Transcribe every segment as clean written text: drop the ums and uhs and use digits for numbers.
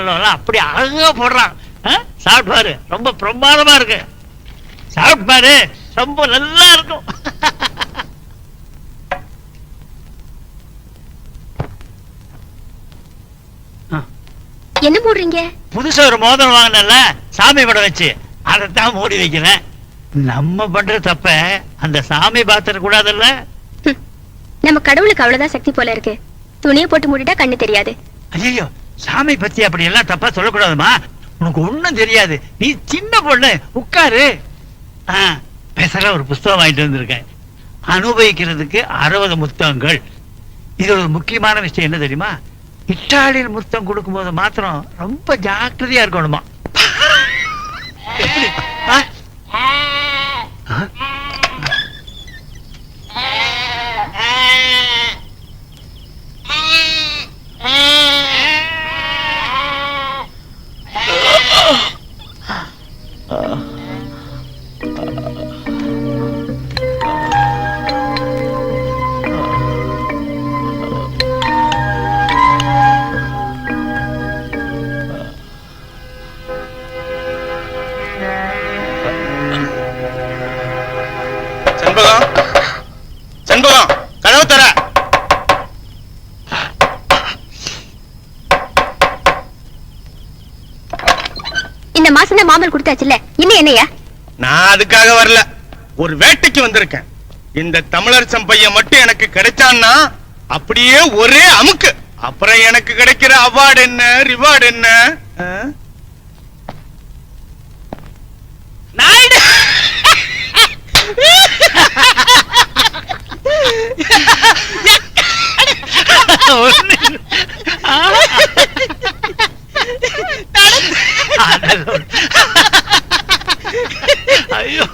கோலம் அப்படி அழகா போடுறான். சாப்பிட்டு பாரு, ரொம்ப பிரமாதமா இருக்கு. சாப்பிட்டு பாரு, ரொம்ப நல்லா இருக்கும். என்ன போடுறீங்க? புதுசா ஒரு மோதிரம் வாங்கினல சாமி படம் வச்சு, அதைத்தான் மூடி வைக்கிறேன். நம்ம பண்ற தப்ப அந்த சாமி பாத்திர கூடாதுல்ல. நம்ம கடவுளுக்கு அவ்வளவுதான் சக்தி போல இருக்கு. துணியை போட்டு மூடிட்டா கண்ணு தெரியாது. ஐயோ, சாமி பத்தி அப்படி எல்லாம் தப்பா சொல்லக்கூடாதுமா. உனக்கு ஒண்ணும் தெரியாது, நீ சின்ன பொண்ணு, உட்காரு. பேசுற ஒரு புஸ்தகம் வாங்கிட்டு வந்திருக்கேன், அனுபவிக்கிறதுக்கு 60 முத்தங்கள். இது ஒரு முக்கியமான விஷயம் என்ன தெரியுமா? இட்டாலியில் முத்தம் கொடுக்கும் போது மாத்திரம் ரொம்ப ஜாக்கிரதையா இருக்கணுமா. இந்த மாசம் மாமல் கொடுத்தாச்சுல்ல, இன்னும் என்னையா? நான் அதுக்காக வரல, ஒரு வேட்டைக்கு வந்திருக்கேன். இந்த தமிழர் சம்பைய மட்டும் எனக்கு கிடைச்சான்னா அப்படியே ஒரே அமுக்கு. அப்புறம் எனக்கு கிடைக்கிற அவார்டு என்ன, ரிவார்டு என்ன? ஐயோ,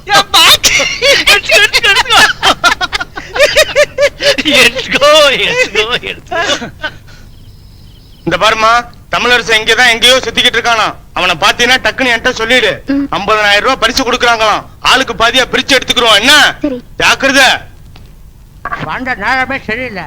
இந்த பாருமா, தமிழரசு இங்கதான் எங்கேயோ சுத்திக்கிட்டு இருக்கானா. அவனை பாத்தீங்கன்னா டக்குன்னு என்கிட்ட சொல்லிடு. 50,000 ரூபாய் பரிசு கொடுக்கறாங்களாம். ஆளுக்கு பாதியா பிரிச்சு எடுத்துக்கிறோம். என்ன ஜாக்கிரதை. வந்த நேரமே சரியில்லை.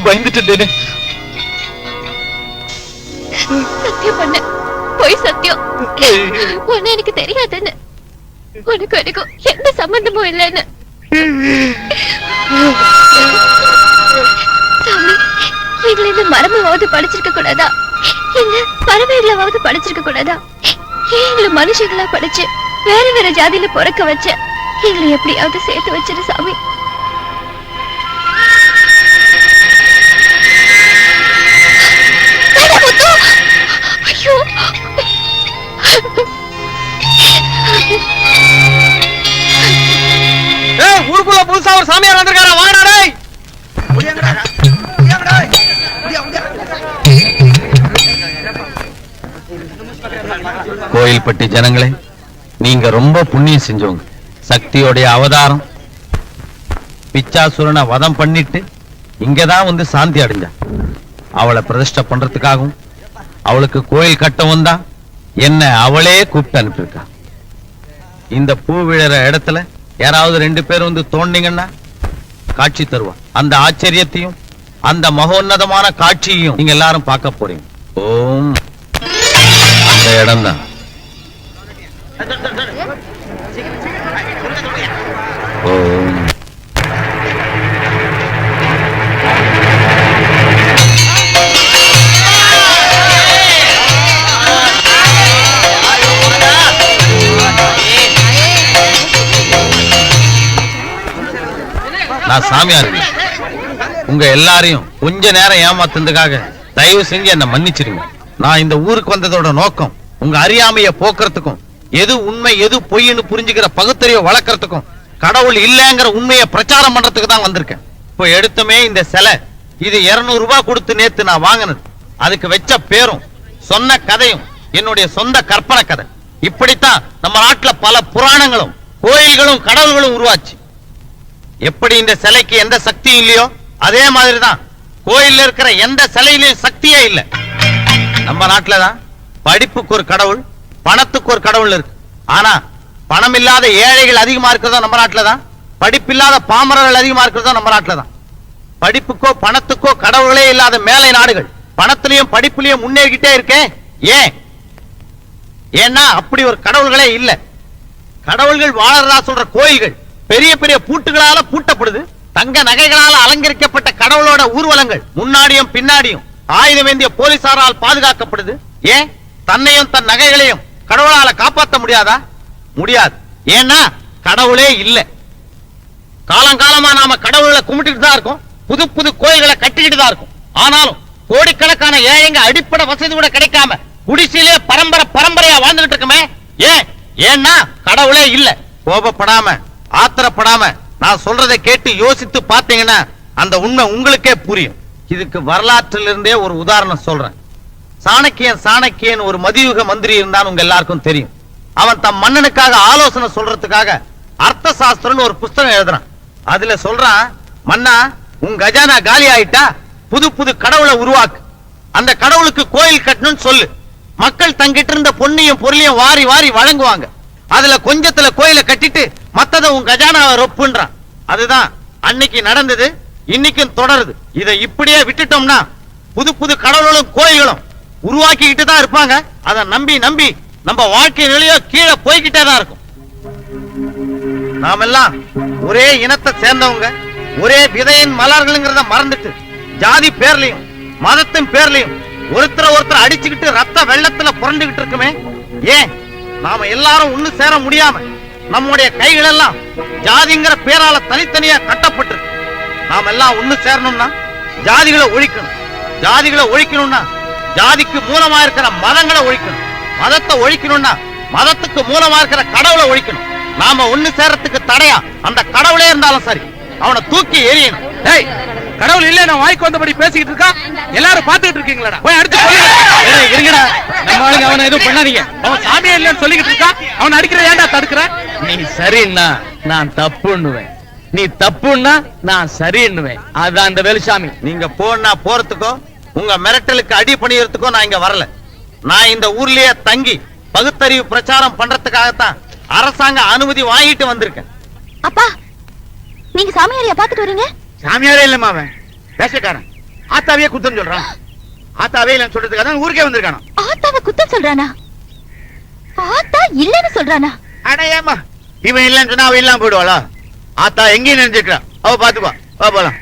பயந்துட்டேன். சத்தியம் பண்ண போய் சத்தியம். உன்ன எனக்கு தெரியாதுன்னு, உனக்கு எனக்கும் எந்த சம்பந்தமும் இல்லைன்னு. சாமி, எங்களை இந்த மரமாவது படிச்சிருக்க கூடாதா, இல்ல பறவைகளாவது படிச்சிருக்க கூடாதா? எங்களை மனுஷங்களா படிச்சு வேற வேற ஜாதியில பிறக்க வச்ச எங்களை எப்படியாவது சேர்த்து வச்சிரு சாமி. ஊருக்குள்ள புதுசா ஒரு சாமியார் வந்திருக்காரா? வாங்கடா. கோயில்பட்டி ஜனங்களே, நீங்க ரொம்ப புண்ணியம் செஞ்சவங்க. சக்தியோடைய அவதாரம் பிச்சாசுரனை வதம் பண்ணிட்டு இங்கதான் வந்து சாந்தி அடைஞ்சா. அவளை பிரதிஷ்டை பண்றதுக்காகவும் அவளுக்கு கோயில் கட்டவும் தான் என்ன அவளே கூப்பிட்டு அனுப்பியிருக்கா. இந்த பூ விழற இடத்துல யாராவது 2 பேர் வந்து தோண்டிங்கன்னா காட்சி தருவா. அந்த ஆச்சரியத்தையும் அந்த மகோன்னதமான காட்சியையும் நீங்க எல்லாரும் பார்க்க போறீங்க. ஓம், அந்த இடம் தான். ஓம். நான் சாமியார். உங்க எல்லாரையும் கொஞ்ச நேரம் ஏமாத்துறதுக்காக தயவு செஞ்சு என்ன மன்னிச்சிருங்க. நான் இந்த ஊருக்கு வந்ததோட நோக்கம் உங்க அறியாமைய போக்குறதுக்கும் எது உண்மை எது பொய்ன்னு புரிஞ்சுக்கிற பகுத்தறிவை வளர்க்கறதுக்கும் கடவுள் இல்லங்கிற உண்மையை பிரச்சாரம் பண்றதுக்கு தான் வந்திருக்கேன். இப்போ எடுத்துமே இந்த சிலை இது 200 ரூபாய் கொடுத்து நேத்து நான் வாங்கினது. அதுக்கு வச்ச பேரும் சொன்ன கதையும் என்னுடைய சொந்த கற்பனை கதை. இப்படித்தான் நம்ம நாட்டுல பல புராணங்களும் கோயில்களும் கடவுள்களும் உருவாச்சு. எப்படி இந்த சிலைக்கு எந்த சக்தியும் இல்லையோ அதே மாதிரிதான் கோயில்ல இருக்கிற எந்த சிலையிலும் சக்தியே இல்லை. நம்ம நாட்டுலதான் படிப்புக்கு ஒரு கடவுள், பணத்துக்கு ஒரு கடவுள் இருக்கு. ஆனா பணம் இல்லாத ஏழைகள் அதிகமா இருக்கிறதோ நம்ம நாட்டுலதான், படிப்பில்லாத பாமரர்கள் அதிகமா இருக்கிறதோ நம்ம நாட்டுலதான். படிப்புக்கோ பணத்துக்கோ கடவுளே இல்லாத மேலை நாடுகள் பணத்திலையும் படிப்புலயும் முன்னேறிக்கிட்டே இருக்கேன். ஏன்? ஏன்னா அப்படி ஒரு கடவுள்களே இல்ல. கடவுள்கள் வாழறதா சொல்ற கோயில்கள் பெரிய பெரிய பூட்டுகளால பூட்டப்படுது. தங்க நகைகளால அலங்கரிக்கப்பட்ட கடவுளோட ஊர்வலங்கள் முன்னாடியும் பின்னாடியும் ஆயுதமேந்திய போலீசாரால் பாதுகாக்கப்படுது. ஏன்? தன்னையும் தன் நகைகளையும் கடவுளால காப்பாற்ற முடியாதா? முடியாது. ஏன்னா கடவுளே இல்ல. காலங்காலமா நாம கடவுளை கும்பிட்டுட்டு தான் இருக்கோம், புது புது கோயில்களை கட்டிக்கிட்டு தான் இருக்கும். ஆனாலும் கோடிக்கணக்கான ஏழைங்க அடிப்படை வசதி கூட கிடைக்காம குடிசையிலே பரம்பரையா வாழ்ந்துட்டு இருக்குமே. ஏன்? ஏன்னா கடவுளே இல்ல. கோபப்படாம ஆத்திரப்படாம நான் சொல்றதை கேட்டு யோசித்து பாத்தீங்கன்னா அந்த உண்மை உங்களுக்கே புரியும். இதுக்கு வரலாற்றிலிருந்தே ஒரு உதாரணம் சொல்றேன். சாணக்கியன் ஒரு மதியுக மந்திரி இருந்தான்னு உங்க எல்லாருக்கும் தெரியும். அவன் தம் மன்னனுக்காக ஆலோசனை சொல்றதுக்காக அர்த்த சாஸ்திரம்னு ஒரு புஸ்தகம் எழுதுறான். அதுல சொல்றான், மன்னா உன் கஜானா காலி ஆயிட்டா புது புது கடவுளை உருவாக்கு, அந்த கடவுளுக்கு கோயில் கட்டணும்னு சொல்லு. மக்கள் தங்கிட்டு இருந்த பொன்னையும் பொருளையும் வாரி வாரி வழங்குவாங்க. அதுல கொஞ்சத்துல கோயிலை கட்டிட்டு மத்தத உன் கஜானாவை ரொப்புன்றான். அதுதான் அன்னைக்கு நடந்தது, இன்னைக்கும் தொடருது. இதை இப்படியே விட்டுட்டோம்னா புது புது கடவுளும் கோயில்களும் உருவாக்கிக்கிட்டு தான் இருப்பாங்க. அதை நம்பி நம்பி நம்ம வாழ்க்கை நிலையோ கீழே போய்கிட்டே தான் இருக்கும். நாமெல்லாம் ஒரே இனத்தை சேர்ந்தவங்க, ஒரே விதையின் மலர்கள்ங்கிறத மறந்துட்டு ஜாதி பேர்லயும் மதத்தின் பேர்லயும் ஒருத்தர் அடிச்சுக்கிட்டு ரத்த வெள்ளத்துல புரண்டுகிட்டு இருக்குமே. ஏன்? நாம எல்லாரும் ஒண்ணு சேர முடியாம நம்முடைய கைகள் எல்லாம் ஜாதிங்கிற பேரால தனித்தனியா கட்டப்பட்டு. நாம எல்லாம் ஒண்ணு சேரணும்னா ஜாதிகளை ஒழிக்கணும். ஜாதிகளை ஒழிக்கணும்னா ஜாதிக்கு மூலமா இருக்கிற மதங்களை ஒழிக்கணும். மதத்தை ஒழிக்கணும்னா மதத்துக்கு மூலமா இருக்கிற கடவுளை ஒழிக்கணும். நாம ஒண்ணு சேரத்துக்கு தடையா அந்த கடவுளே இருந்தாலும் சரி, அவனை தூக்கி எறியணும். கடவுள் இல்ல, நான் வாய்க்கு வந்தபடி பேசிக்கிட்டு இருக்கா. எல்லாரும் பாத்துக்கிட்டு இருக்கீங்களா? போய் அடுத்து இருங்கடா. நம்ம ஆளுங்க அவனை எதுவும் பண்ணாதீங்க. அவன் சாமியே இல்லன்னு சொல்லிக்கிட்டு இருக்கா. அவன் அடிக்கிற ஏன்டா தடுக்கிற? நீ சரின்னா நான் தப்புன்னுவேன், நீ தப்புன்னா நான் சரின்னுவேன். அதான் அந்த வேலுசாமி. நீங்க போனா போறதுக்கோ உங்க மிரட்டலுக்கு அடி பணியறதுக்கோ நான் இங்க வரல. நான் இந்த ஊர்லயே தங்கி பகுத்தறிவு பிரச்சாரம் பண்றதுக்காகத்தான் அரசாங்க அனுமதி வாங்கிட்டு வந்திருக்கேன். அப்பா, நீங்க சாமியாரையா பாத்துட்டு வரீங்க? சாமியாரே இல்லம்மா, அவன் வேஷக்காரன். ஆத்தாவே குத்தம் சொல்றான். ஆத்தாவே இல்லன்னு சொல்றதுக்காக ஊருக்கே வந்திருக்கானோ. ஆத்தாவை குத்தம் சொல்றானா? ஆத்தா இல்லன்னு சொல்றானா? அட ஏமா, இவன் இல்லன்னு சொன்னா அவ இல்லாம போயிடுவாளா? ஆத்தா எங்கேயும் நினைச்சிருக்கா, அவ பாத்துப்பா. வா போலாம்.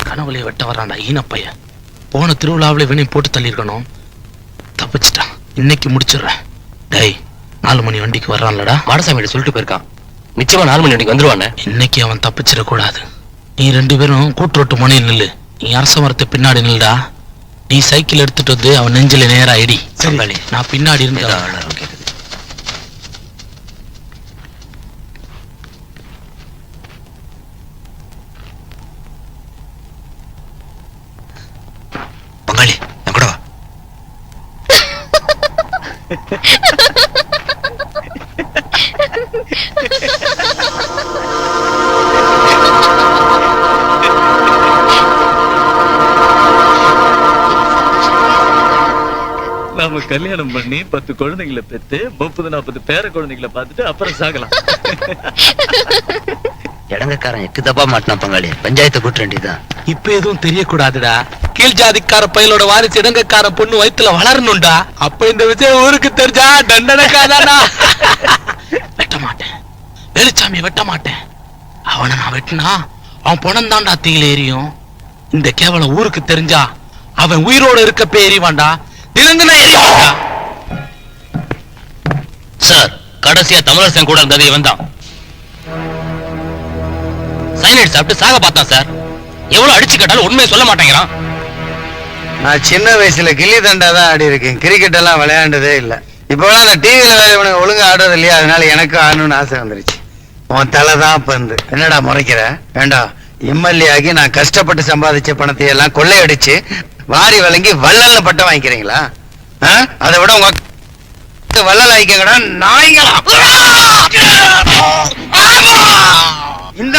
கனவுலைய வெட்ட வர்றான்டா ஈனப்பைய. போன திருவிழாவில வினை போட்டு தள்ளிருக்கணும், தப்பிச்சிட்டான். இன்னைக்கு முடிச்சிடுறேன். டேய், 4 மணி வண்டிக்கு வர்றான்லடா. மாடசாமி சொல்லிட்டு போயிருக்கான், நிச்சயமா 4 மணி வண்டிக்கு வந்துருவானே. இன்னைக்கு அவன் தப்பிச்சிடக்கூடாது. நீ 2 பேரும் கூட்டுரோட்டு முனையில் நில்லு. நீ அரச மரத்தை பின்னாடி நில்லுடா. நீ சைக்கிள் எடுத்துட்டு வந்து அவன் நெஞ்சில நேரா இடி. நான் பின்னாடி இருந்து பங்காளி நான் கூட வா. கல்யாணம் பண்ணி 10 குழந்தைங்களை பெத்து 30-40 பேர குழந்தைகளை பார்த்துட்டு அப்புறம் சாகலாம். இடங்கக்காரன் எட்டு தப்பா மாட்டினா பங்காளி, பஞ்சாயத்தை கூட்ட வேண்டியதுதான். இப்ப எதுவும் தெரியக்கூடாதுடா. கீழ் ஜாதிக்கார பையலோட வாரிசு இடங்கக்கார பொண்ணு வயித்துல வளரணும்டா. அப்ப இந்த விஷயம் ஊருக்கு தெரிஞ்சா தண்டனைக்காதானா? வெட்ட மாட்டேன், வெளிச்சாமியை வெட்ட மாட்டேன். அவனை நான் வெட்டினா அவன் பணம் தான்டா தீயில எரியும். இந்த கேவலம் ஊருக்கு தெரிஞ்சா அவன் உயிரோட இருக்கப்பே எரிவான்டா, தினந்தின எரிவான்டா. சார், கடைசியா தமிழரசன் கூட இருந்தது இவன் தான். சைனைட் சாப்பிட்டு சாக பார்த்தான் சார். எவ்வளவு அடிச்சு கேட்டாலும் உண்மையை சொல்ல மாட்டேங்கிறான். நான் சின்ன வயசுல கில்லி தண்டா தான் ஆடி இருக்கேன், கிரிக்கெட் எல்லாம் விளையாண்டதே இல்ல. இப்பெல்லாம் அந்த டிவியில வேற ஒழுங்கா ஆடுறது இல்லையா, அதனால எனக்கு ஆடணும்னு ஆசை வந்துருச்சு. உன் தலைதான் பந்து. என்னடா முறைக்கிற? வேண்டாம், எம்எல்ஏ ஆகி நான் கஷ்டப்பட்டு சம்பாதிச்ச பணத்தை எல்லாம் கொள்ளையடிச்சு வாரி வழங்கி வள்ளல்னு பட்டம் வாங்கிக்கிறீங்களா? அதை விட உங்க வள்ளல் ஆகிக்கங்கடா நாய்களா. இந்த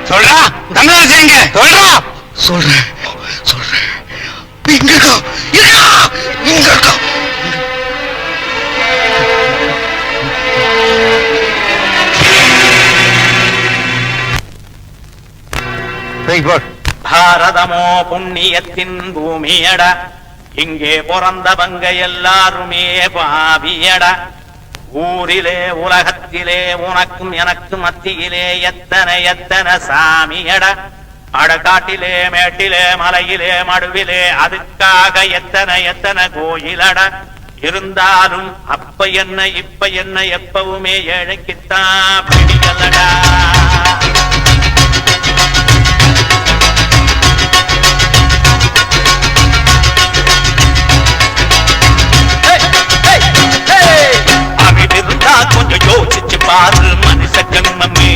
சொல்றா தமிழரசு எங்க? சொல்றா. சொல்றேன். இங்க இருக்கா? இங்க இருக்கா? பாரதமோ புண்ணியத்தின் பூமியடா, இங்கே பிறந்தவங்க எல்லாருமே பாவியடா. ஊரிலே உலகத்திலே உனக்கும் எனக்கும் மத்தியிலே எத்தனை சாமியடா. அடக்காட்டிலே மேட்டிலே மலையிலே மடுவிலே அதுக்காக எத்தனை கோயிலடா. இருந்தாலும் அப்ப என்ன இப்ப என்ன எப்பவுமே ஏழைக்குத்தான் பிடிக்கலடா. அறிவிருந்தா கொஞ்சம் யோசிச்சு பாரு மனுஷ ஜன்மமே.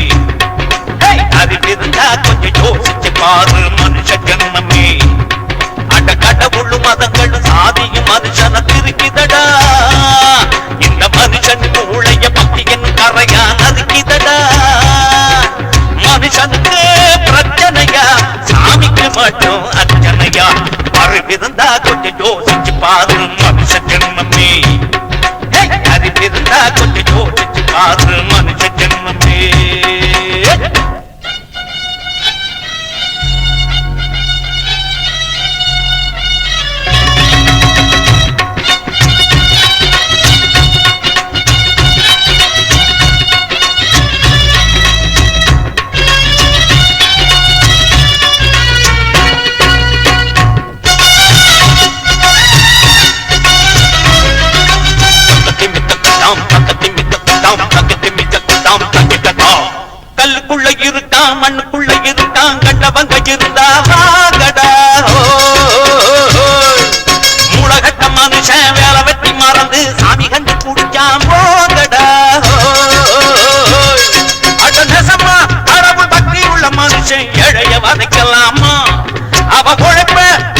அறிவிருந்தா கொஞ்சம் யோசிச்சு பாரு மனுஷ ஜன்மமே. அட கடவுளும் மதங்களும் சாதியும் மனுஷனை திருக்கிதடா. இந்த மனுஷனுக்கு உழைய பக்தியின் கரையா நறுக்கிதடா. மனுஷனுக்கு பிரச்சனையா, சாமிக்கு மட்டும் அர்ச்சனையா. அறிவிருந்தா கொஞ்சம் யோசிச்சு பாரு மனுஷ ஜன்மமே. அறிவிருந்தா கொஞ்சம் யோசிச்சு பாரு மனுஷ ஜன்மமே. கல்லுக்குள்ள இருக்கான் மண்ணுக்குள்ள இருக்கான், கண்டவங்க இருந்தா வாங்கடா. மூலகட்ட மனுஷன் வேலை வெட்டி மறந்து சாமி கண்டு குடிச்சான் போங்கடா. அட நெசமா கடவுள் பக்தி உள்ள மனுஷன் ஏழைய வதைக்கலாமா? அவ உழைப்ப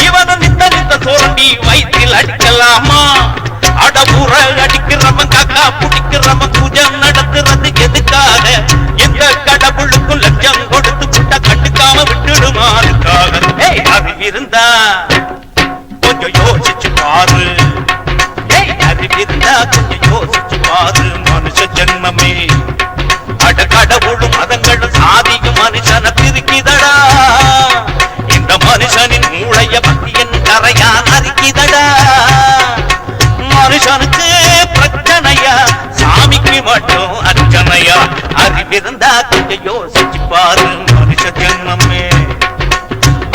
இவனும் நித்த தோண்டி வயிற்றில் அடிக்கலாமா? அட ஊற அடிக்கிறவன் காக்கா பிடிக்கிறவன் பூஜை நடத்துறது எதுக்காக? எந்த கடவுளுக்கும் லட்சம் கொடுத்து புட்ட கண்டுக்காம விட்டுடுமாறுக்காக. அறிவிருந்தா கொஞ்சம் யோசிச்சு பாரு. அறிவிருந்தா கொஞ்சம் யோசிச்சு பாரு மனுஷ ஜன்மமே. அட கடவுளும் மதங்களும் சாதியும் மனுஷனை திருக்கிதடா. இந்த மனுஷனின் மூளைய பக்தியின் கரையா நறுக்கிதடா. மனுஷனுக்கு பிரச்சனையா, சாமிக்கு மட்டும் அர்ச்சனையா. அறிவிருந்தா கொஞ்சம் யோசிச்சு பாரு மனுஷ ஜன்மமே.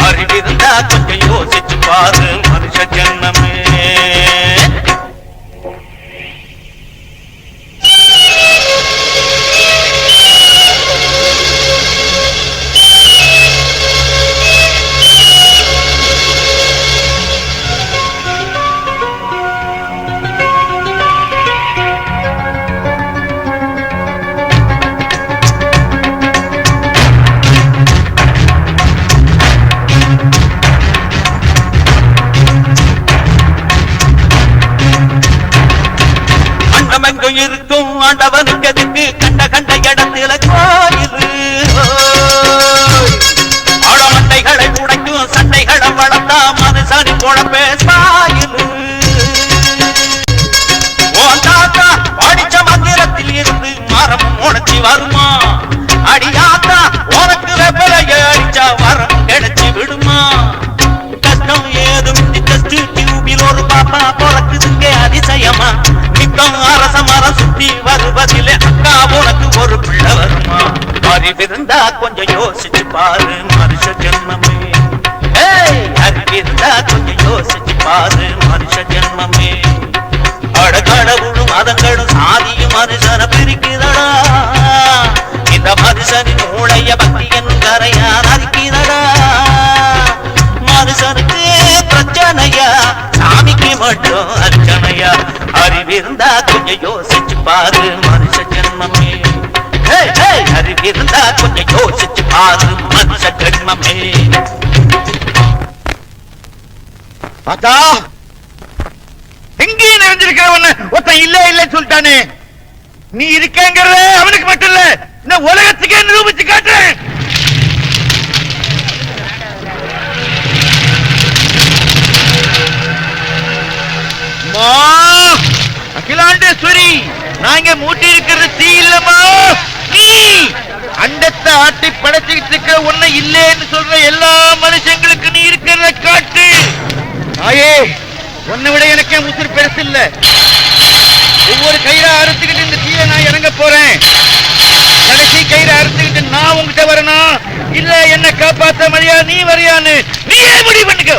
அறிவிருந்தா கொஞ்சம் யோசிச்சு பாரு மனுஷ ஜன்மமே. இருக்கும் ஆண்டவனுக்கு எதுக்கு கண்ட இடத்துல கோயில்? பொழப்பே சாயிலு உன் தாத்தா படிச்ச மந்திரத்தில் இருந்து மரம் முளைச்சி வருமா அடியாத்தா உனக்கு வெப்பலைய அடிச்சா வரம் கிடைச்சி விடுமா கஷ்டம் ஏதும் டெஸ்ட் டியூபில் ஒரு பாப்பா பிறக்குதுங்க அதிசயமா நித்தம் அரச மரம் சுத்தி வருவதிலே அக்கா உனக்கு ஒரு பிள்ளை வருமா அறிவிருந்தா கொஞ்சம் யோசிச்சு பாரு மனுஷ ஜென்மமே அறிவிருந்தா கொஞ்சம் யோசிச்சு பாரு மனுஷ ஜென்மமே கடவுளும் மதங்களும் சாதியும் மனுஷனை பிரிக்குதடா இந்த மனுஷனின் மூளைய பக்தி என்னும் கரையான் அறிக்கிறடா மனுஷனுக்கு பிரச்சனையா சாமிக்கு மட்டும் அர்ச்சனையா அறிவிருந்தா கொஞ்சம் யோசிச்சு பாரு மனுஷ ஜென்மமே அறிவிருந்தா கொஞ்சம் யோசிச்சு பாரு மனுஷ ஜென்மமே பார்த்தா எங்கேயும் நிறைஞ்சிருக்கிறவன ஒருத்தன் இல்ல இல்ல சொல்லிட்டானே நீ இருக்கங்கிறத அவனுக்கு மட்டும் இல்ல இந்த உலகத்துக்கே நிரூபிச்சு காட்டுறேன் அகிலாண்டேஸ்வரி நாங்க மூட்டி இருக்கிறது தீ இல்லமா நீ அண்டத்தை ஆட்டி படைச்சுக்கிட்டு இருக்கிற ஒண்ணு இல்லேன்னு சொல்ற எல்லா மனுஷங்களுக்கு நீ இருக்கிறத காட்டு ஆயே உன்னை விட எனக்கு உசுறு பெருசு இல்ல ஒவ்வொரு கயிறா அறுத்துக்கிட்டு இந்த தீய நான் இறங்க போறேன் கடைசி கயிறை அறுத்துக்கிட்டு நான் உங்ககிட்ட வரணும் இல்ல என்ன காப்பாத்த மரியா நீ வரியான்னு நீயே முடிவு பண்ணிக்கோ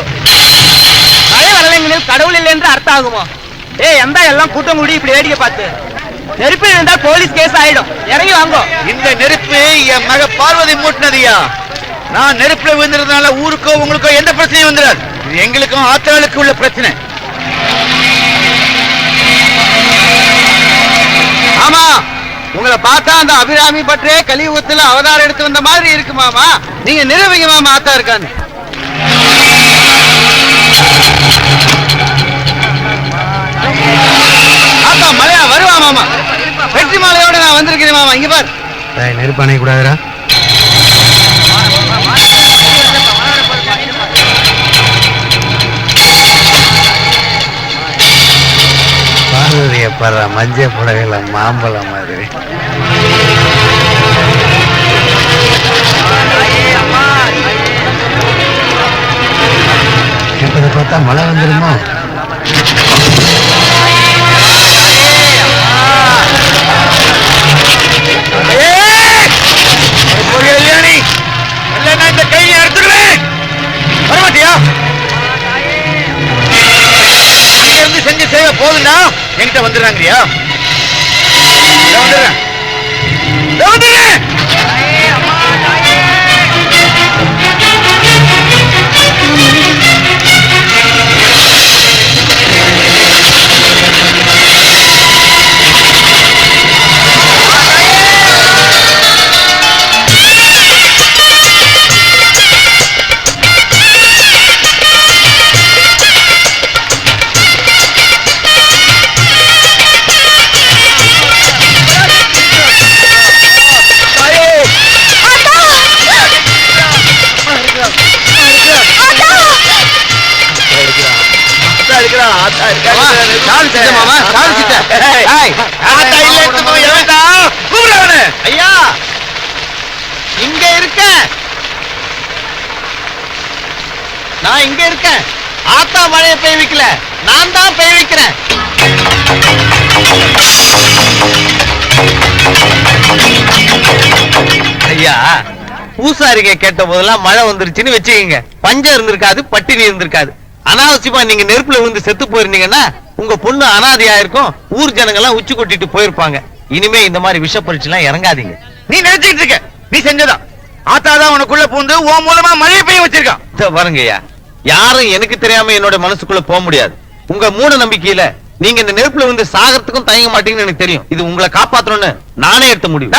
மழை வரலைங்களில் கடவுள் இல்லை என்று அர்த்தம் ஆகுமோ எந்த எல்லாம் கூட்டம் கூடி இப்படி வேடிக்கை பார்த்து நெருப்பு இருந்தால் போலீஸ் கேஸ் ஆயிடும் இறங்கி வாங்கோ இந்த நெருப்பு என் மக பார்வதி மூட்டினதியா நான் நெருப்புல விழுந்ததுனால ஊருக்கோ உங்களுக்கோ எந்த பிரச்சனையும் வந்துடாது இது எங்களுக்கும் ஆத்தாளுக்கு உள்ள பிரச்சனை ஆமா உங்களை பார்த்தா அந்த அபிராமி பற்றே கலியுகத்துல அவதாரம் எடுத்து வந்த மாதிரி இருக்கு மாமா நீங்க நிரூபிங்க மாமா ஆத்தா இருக்கான்னு ஆத்தா மலையா வருவா மாமா வெற்றி மாலையோட நான் வந்திருக்கிறேன் மாமா இங்க பார் நெருப்பானை கூடாதுரா பார்வதிய படுற மஞ்ச புடவையில மாம்பழம் மாதிரி இப்ப பார்த்தா மழை வந்துருமோ இந்த கையை எடுத்துருவேன் வரமாட்டியா இருந்து செஞ்சு சேவை போதுண்டா என்கிட்ட வந்துடுறாங்கயா வந்துடுறேன் ஐயா இங்க இருக்க நான் இங்க இருக்கேன் ஆத்தா மழையை பெய்ய வைக்கல நான் தான் பெய்ய வைக்கிறேன் ஐயா பூசாரிங்க கேட்ட போதெல்லாம் மழை வந்துருச்சுன்னு வச்சுக்கீங்க பஞ்சம் இருந்திருக்காது பட்டினி இருந்திருக்காது அனாவசியமா நீங்க நெருப்புல விழுந்து செத்து போயிருந்தீங்கன்னா உங்க பொண்ணு அனாதையா இருக்கும் ஊர் ஜனங்க எல்லாம் உச்சி கொட்டிட்டு போயிருப்பாங்க இனிமே இந்த மாதிரி விஷ பரீட்சை எல்லாம் இறங்காதீங்க நீ நினைச்சுட்டு இருக்க நீ செஞ்சதான் ஆத்தாதான் உனக்குள்ள பூந்து உன் மூலமா மழையை பெய்ய வச்சிருக்கான் பாருங்கய்யா யாரும் எனக்கு தெரியாம என்னோட மனசுக்குள்ள போக முடியாது உங்க மூட நம்பிக்கையில நீங்க இந்த நெருப்புல வந்து சாகறதுக்கும் தயங்க மாட்டீங்கன்னு எனக்கு தெரியும் இது உங்களை காப்பாத்தணும்னு நானே எடுத்த முடிவு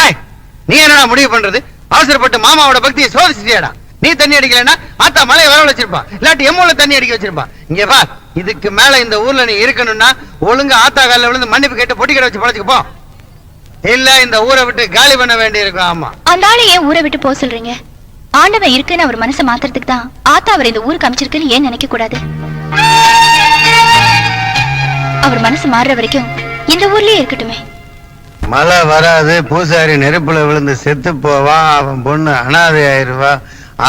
நீ என்னடா முடிவு பண்றது அவசரப்பட்டு மாமாவோட பக்தியை சோதிச்சிட்டியாடா நீ தண்ணி அடிக்கலன்னா ஆத்தா மலையை வர வச்சிருப்பா இல்லாட்டி எம்மூல தண்ணி அடிக்க வச்சிருப்பா இங்க வா இதுக்கு மேல இந்த ஊர்ல நீ இருக்கணும்னா ஒழுங்கா ஆத்தா காலில் விழுந்து மன்னிப்பு கேட்டு பொட்டி கடை வச்சு பழச்சுக்கு போ இல்ல இந்த ஊரை விட்டு காலி பண்ண வேண்டி இருக்கும் ஆமா அந்த ஆளை ஏன் ஊரை விட்டு போக சொல்றீங்க ஆண்டவன் இருக்குன்னு அவர் மனசை மாத்துறதுக்கு தான் ஆத்தா அவர் இந்த ஊருக்கு அமைச்சிருக்குன்னு ஏன் நினைக்க கூடாது? அவர் மனசு மாறுற வரைக்கும் இந்த ஊர்லயே இருக்கட்டுமே. மழை வராது, பூசாரி நெருப்புல விழுந்து செத்து போவான், அவன் பொண்ணு அனாதை ஆயிருவா,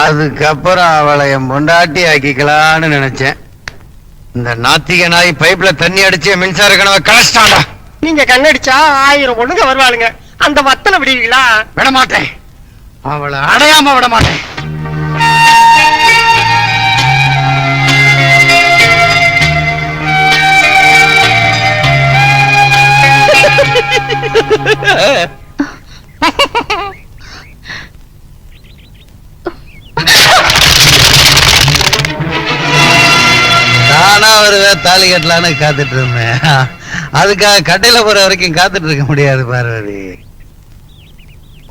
அதுக்கப்புறம் அவளை என் பொண்டாட்டி ஆக்கிக்கலான்னு நினைச்சேன். இந்த நாத்திக நாய் பைப்ல தண்ணி அடிச்சு மின்சார கனவை கலச்சிட்டாண்டா. நீங்க கண்ணடிச்சா 1000 பொண்ணுங்க வருவாளுங்க. அந்த வத்தல விடுவீங்களா? விட மாட்டேன், அவளை அடையாம விட மாட்டேன். தானா வருவ தாலி கட்டலான்னு காத்துட்டு இருந்தேன். அதுக்காக கட்டையில போற வரைக்கும் காத்துட்டு இருக்க முடியாது பார்வதி.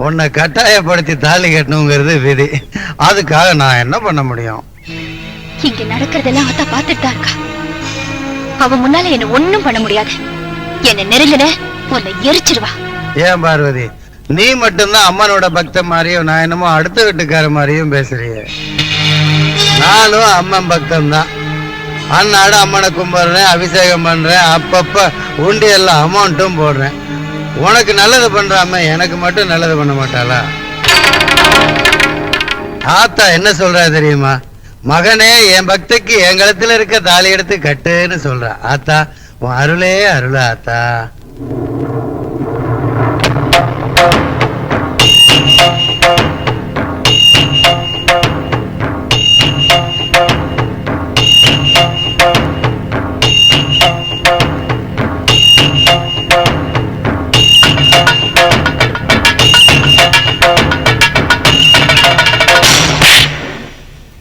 உன்னை கட்டாயப்படுத்தி தாலி கட்டணுங்கிறது விதி. அதுக்காக நான் என்ன பண்ண முடியும்? இங்க நடக்கிறதெல்லாம் ஆத்தா பாத்துட்டு தான் இருக்கா. அவ முன்னால என்ன ஒண்ணும் பண்ண முடியாது. என்ன நெருங்கின உன்னை எரிச்சிருவா. ஏன் பார்வதி, நீ மட்டும்தான் அம்மனோட பக்த மாதிரியும் நான் என்னமோ அடுத்த வீட்டுக்கார மாதிரியும் பேசுறிய. நானும் அம்மன் பக்தம் தான். அன்னாடு அம்மனை கும்பிடுறேன், அபிஷேகம் பண்றேன், அப்பப்ப உண்டி எல்லாம் அமௌண்ட்டும் போடுறேன். உனக்கு நல்லது பண்ற அம்மன் எனக்கு மட்டும் நல்லது பண்ண மாட்டாளா? ஆத்தா என்ன சொல்றா தெரியுமா? மகனே, என் பக்திக்கு என் கழுத்துல இருக்க தாலி எடுத்து கட்டுன்னு சொல்றா. ஆத்தா உன் அருளே அருள ஆத்தா.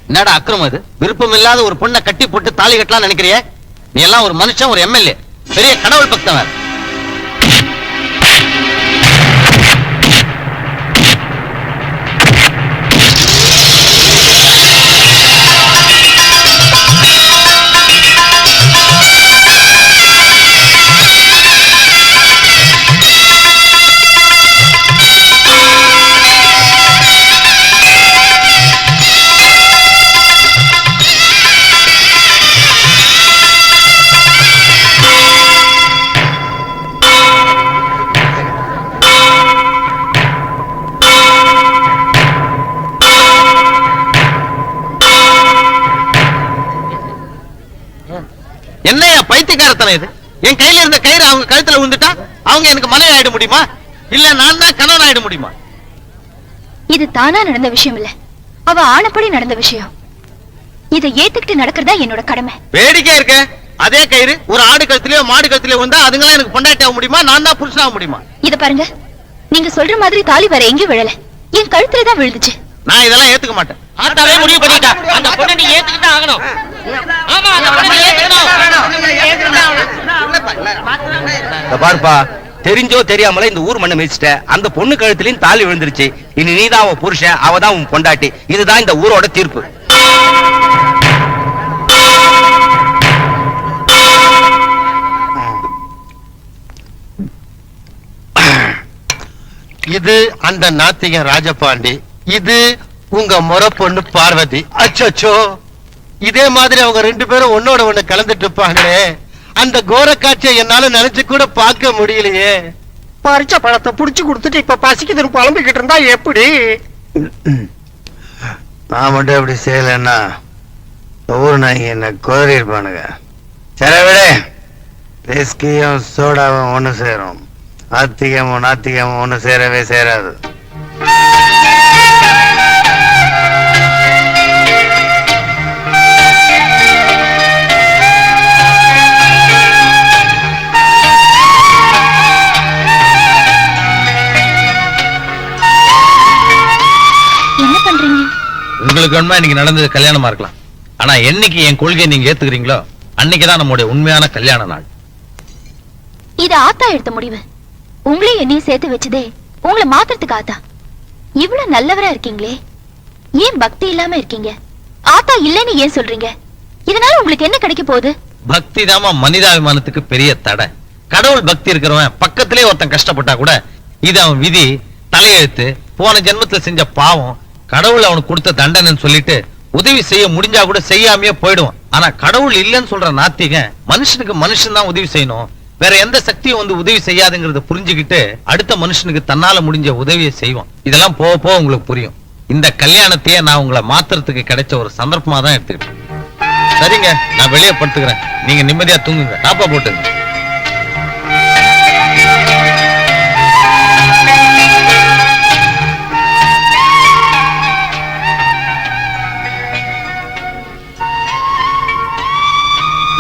என்னடா அக்கிரமம் இது? விருப்பம் இல்லாத ஒரு பொண்ணை கட்டி போட்டு தாலி கட்டலாம் நினைக்கிறிய? நீ எல்லாம் ஒரு மனுஷன், ஒரு எம்எல்ஏ, பெரிய கடவுள் பக்தவர். என்னையா பைத்தியக்காரத்தனம் இது? என் கையில இருந்த கயிறு அவங்க கழுத்துல விழுந்துட்டா அவங்க எனக்கு மனைவி ஆயிட முடியுமா? இல்ல நான் தான் கணவன் ஆயிட முடியுமா? இது தானா நடந்த விஷயம் இல்ல, அவ ஆனப்படி நடந்த விஷயம். இதை ஏத்துக்கிட்டு நடக்கிறதா என்னோட கடமை. வேடிக்கை இருக்க. அதே கயிறு ஒரு ஆடு கழுத்துலயோ மாடு கழுத்துலயோ வந்தா அதுங்களா எனக்கு பொண்டாட்டி ஆக முடியுமா? நான் தான் புருஷன் ஆக முடியுமா? இத பாருங்க, நீங்க சொல்ற மாதிரி தாலி வேற எங்கேயும் விழல, என் கழுத்துல தான் விழுந்துச்சு. நான் இதெல்லாம் ஏத்துக்க மாட்டேன். ஆத்தாவே முடிவு பண்ணிட்டா. அந்த பொண்ணை நீ ஏத்துக்கிட்டு தான் ஆகணும். ஆமா, அந்த பொண்ணை நீ ஏத்துக்கணும். பாருப்பா, தெரிஞ்சோ தெரியாமல இந்த ஊர் மண்ணை மிதிச்சிட்ட. அந்த பொண்ணு கழுத்துலயும் தாலி விழுந்துருச்சு. இனி நீதான் அவன் புருஷன், அவதான் உன் பொண்டாட்டி. இதுதான் இந்த ஊரோட தீர்ப்பு. இது அந்த நாத்திகன் ராஜபாண்டி, இது உங்க முறை பொண்ணு பார்வதி. அச்சோ, இதே மாதிரி அவங்க 2 பேரும் ஒன்னோட ஒண்ணு கலந்துட்டு இருப்பாங்களே, அந்த கோர காட்சியை என்னால நினைச்சு கூட பார்க்க முடியலையே. பறிச்ச பழத்தை புடிச்சு கொடுத்துட்டு இப்ப பசிக்குதுன்னு புலம்பிக்கிட்டு இருந்தா எப்படி? நான் மட்டும் எப்படி செய்யலன்னா ஊர் நாய்ங்க என்ன குதறி இருப்பானுங்க. சரி விட, விஸ்கியும் சோடாவும் ஒண்ணு சேரும், ஆத்திகமும் நாத்திகமும் ஒண்ணு சேரவே சேராது. என்ன பண்றீங்க? உங்களுக்கு வேணுமா இன்னைக்கு நடந்தது கல்யாணமா இருக்கலாம். ஆனா என்னைக்கு என் கொள்கையை நீங்க ஏத்துக்கிறீங்களோ அன்னைக்குதான் நம்முடைய உண்மையான கல்யாண நாள். இது ஆத்தா எடுத்த முடிவு. உங்களையும் என்னையும் சேர்த்து வச்சதே உங்களை மாத்துறதுக்கு ஆத்தா. இவ்வளவு நல்லவரா இருக்கீங்களே, ஏன் பக்தி இல்லாம இருக்கீங்க? ஆத்தா இல்லன்னு ஏன் சொல்றீங்க? இதனால உங்களுக்கு என்ன கிடைக்க போகுது? பக்தி தாமா மனிதாபிமானத்துக்கு பெரிய தடை. கடவுள் பக்தி இருக்கிறவன் பக்கத்திலே ஒருத்தன் கஷ்டப்பட்டா கூட இது அவன் விதி, தலையெழுத்து, போன ஜென்மத்துல செஞ்ச பாவம், கடவுள் அவனுக்கு கொடுத்த தண்டனைன்னு சொல்லிட்டு உதவி செய்ய முடிஞ்சா கூட செய்யாமையே போயிடுவான். ஆனா கடவுள் இல்லைன்னு சொல்ற நாத்திகன் மனுஷனுக்கு மனுஷன் தான் உதவி செய்யணும், வேற எந்த சக்தியும் வந்து உதவி செய்யாதுங்கிறத புரிஞ்சுக்கிட்டு அடுத்த மனுஷனுக்கு தன்னால முடிஞ்ச உதவியை செய்வான். இதெல்லாம் போக போக உங்களுக்கு புரியும். இந்த கல்யாணத்தையே நான் உங்களை மாத்துறதுக்கு கிடைச்ச ஒரு சந்தர்ப்பமா தான் எடுத்துக்கிட்டேன். சரிங்க, நான் வெளியே படுத்துக்கிறேன், நீங்க நிம்மதியா தூங்குங்க. டாப்பா போட்டுங்க.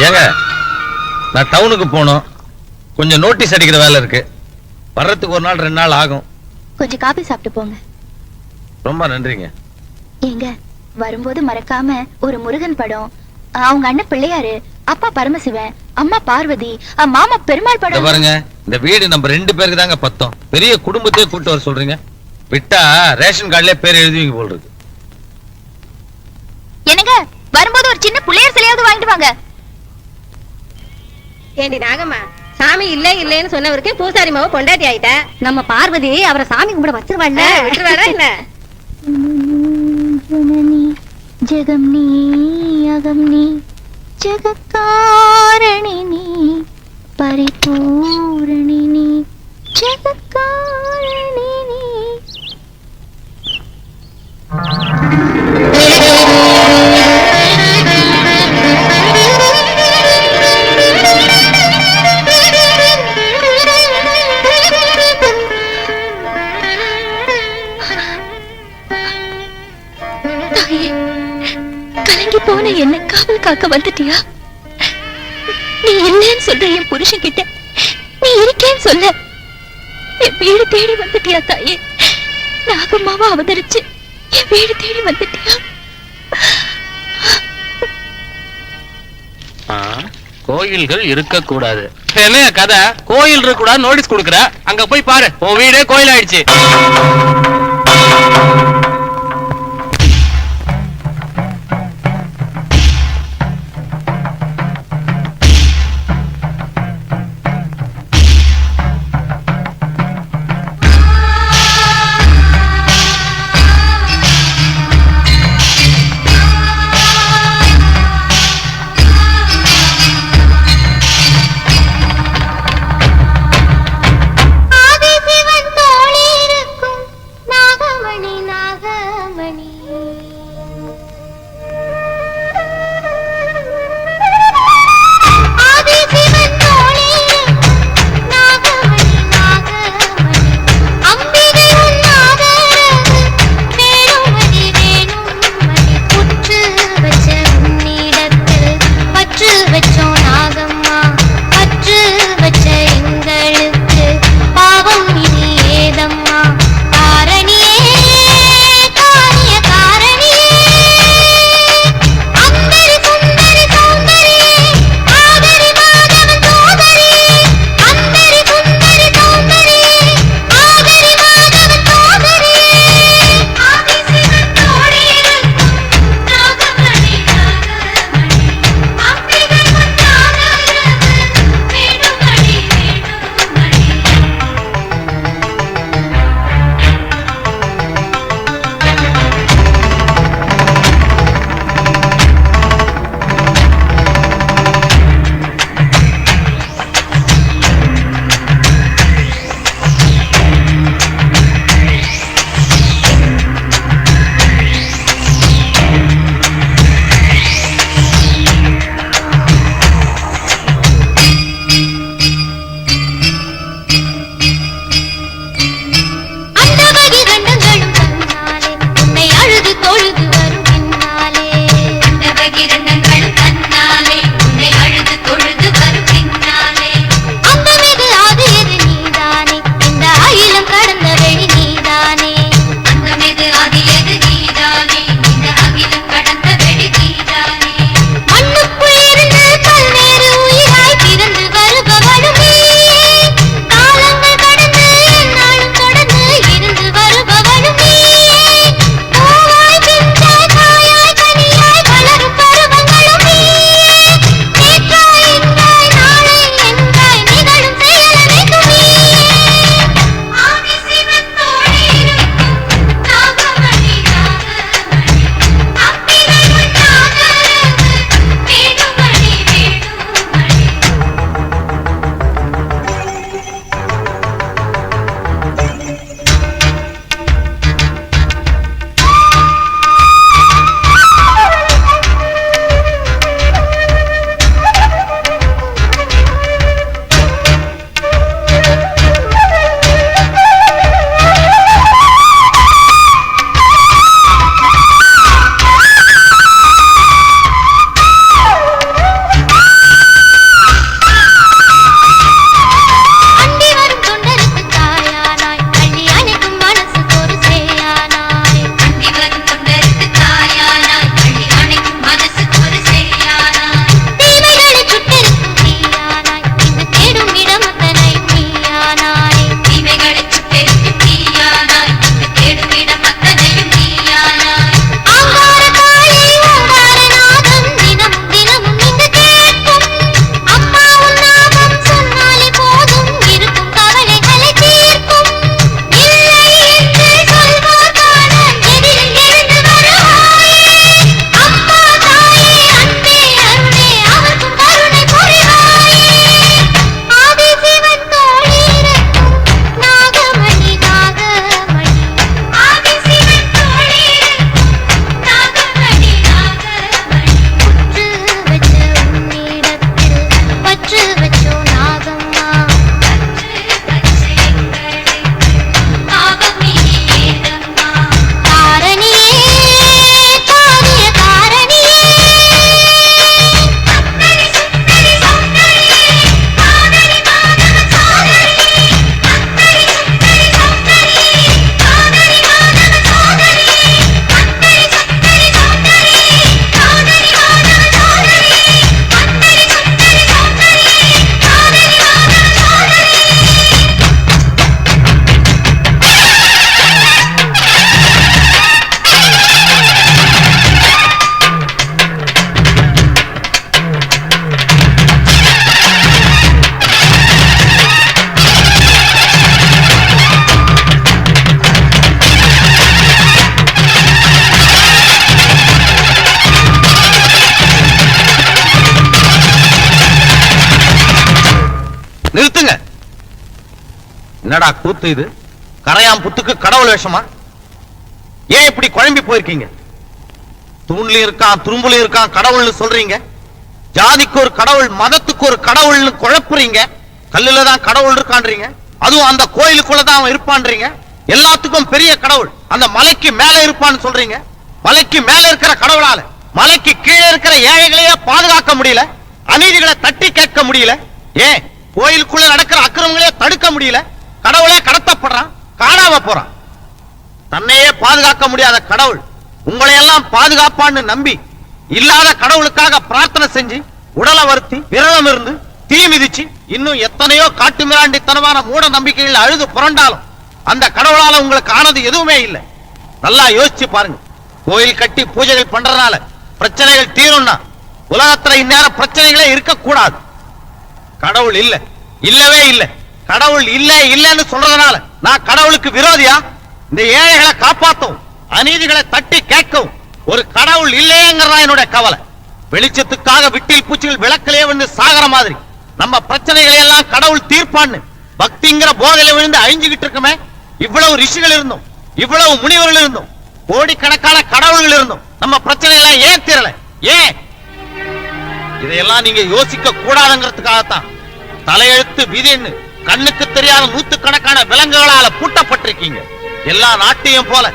ஏங்க, நான் டவுனுக்கு போனோம், கொஞ்சம் நோட்டீஸ் அடிக்கிற வேலை இருக்கு. வர்றதுக்கு ஒரு நாள் 2 நாள் ஆகும். கொஞ்சம் காபி சாப்பிட்டு போங்க. ரொம்ப நன்றிங்க. ஏங்க, வரும்போது மறக்காம ஒரு முருகன் படம், அவங்க அண்ணன் பிள்ளையாரு, அப்பா பரமசிவன், அம்மா பார்வதி, மாமா பெருமாள் படம். பாருங்க, இந்த வீடு நம்ம 2 பேருக்கு தாங்க பத்தம். பெரிய குடும்பத்தையே கூட்டு வர சொல்றீங்க. விட்டா ரேஷன் கார்டுல பேர் எழுதுவீங்க போல் இருக்கு. என்னங்க, வரும்போது ஒரு சின்ன பிள்ளையார் சிலையாவது வாங்கிட்டு வாங்க. ஏண்டி நாகம்மா, சாமி இல்ல இல்லன்னு சொன்னவருக்கு பூசாரி மாவ பொண்டாட்டி ஆயிட்ட. நம்ம பார்வதி அவரை சாமி கும்பிட வச்சிருவாள்ல, விட்டுருவாடா என்ன? ஜெகம் நீ அகம் நீ ஜெகக்காரணி நீ பரிபூரணி நீ ஜெகக்காரணி நீ. கலங்கி போன என்ன காவல் காக்க வந்துட்டியா? நீ இல்லன்னு சொல்ற என் புருஷன் கிட்ட நீ இருக்கேன்னு சொல்ல என் வீடு தேடி வந்துட்டியா தாயே? நாகம்மாவா அவதரிச்சு என் வீடு தேடி வந்துட்டியா? கோயில்கள் இருக்க கூடாது. என்ன கதை? கோயில் இருக்க கூடாது நோட்டீஸ் கொடுக்குற, அங்க போய் பாரு, உன் வீடே கோயில் ஆயிடுச்சு. ஆதிசிவன் தோளிருக்கும் நாகமணி நாக நிறுத்துங்க. என்னடா கூத்து இது? கரையாம் புத்துக்கு கடவுள் வேஷமா? ஏன் இப்படி குழம்பி போயிருக்கீங்க? தூண்லயும் இருக்கான், துரும்புலயும் இருக்கான், கடவுள்னு சொல்றீங்க. ஜாதிக்கு ஒரு கடவுள், மதத்துக்கு ஒரு கடவுள்னு குழப்புறீங்க. கல்லுல தான் கடவுள் இருக்கான்றீங்க, அதுவும் அந்த கோயிலுக்குள்ளதான் அவன் இருப்பான்றீங்க. எல்லாத்துக்கும் பெரிய கடவுள் அந்த மலைக்கு மேல இருப்பான்னு சொல்றீங்க. மலைக்கு மேல இருக்கிற கடவுளால மலைக்கு கீழே இருக்கிற ஏழைகளையே பாதுகாக்க முடியல, அநீதிகளை தட்டி கேட்க முடியல. ஏன் கோயிலுக்குள்ள நடக்கிற அக்கிரமங்களே தடுக்க முடியல. கடவுளே கடத்தப்படுறான், காணாம போறான். தன்னையே பாதுகாக்க முடியாத கடவுள் உங்களை எல்லாம் பாதுகாப்பான்னு நம்பி இல்லாத கடவுளுக்காக பிரார்த்தனை செஞ்சு உடலை வருத்தி விரதம் இருந்து தீ மிதிச்சு இன்னும் எத்தனையோ காட்டு மிராண்டித்தனமான மூட நம்பிக்கைகள் அழுது புரண்டாலும் அந்த கடவுளால உங்களுக்கு ஆனது எதுவுமே இல்லை. நல்லா யோசிச்சு பாருங்க. கோயில் கட்டி பூஜைகள் பண்றதுனால பிரச்சனைகள் தீரும்னா உலகத்துல இந்நேரம் பிரச்சனைகளே இருக்கக்கூடாது. கடவுள் இல்ல, இல்லவே இல்லை. கடவுள் இல்ல இல்லன்னு சொல்றதுனால நான் கடவுளுக்கு விரோதியா? இந்த ஏழைகளை காப்பாத்தவும் அநீதிகளை தட்டி கேட்கவும் ஒரு கடவுள் இல்லையேங்கிறதா என்னுடைய கவலை. வெளிச்சத்துக்காக விட்டில் பூச்சிகள் விளக்கிலே வந்து சாகர மாதிரி நம்ம பிரச்சனைகளை எல்லாம் கடவுள் தீர்ப்பான்னு பக்திங்கிற போதையில விழுந்து அழிஞ்சுகிட்டு இருக்குமே. இவ்வளவு ரிஷிகள் இருந்தும், இவ்வளவு முனிவர்கள் இருந்தும், கோடிக்கணக்கான கடவுள்கள் இருந்தும் நம்ம பிரச்சனை எல்லாம் ஏன் தீரல? ஏன்? இதையெல்லாம் நீங்க யோசிக்க கூடாதுங்கிறதுக்காகத்தான் தலையெழுத்து விதின்னு கண்ணுக்கு தெரியாத நூத்துக்கணக்கான விலங்குகளால பூட்டப்பட்டிருக்கீங்க. எல்லா நாட்டையும் போல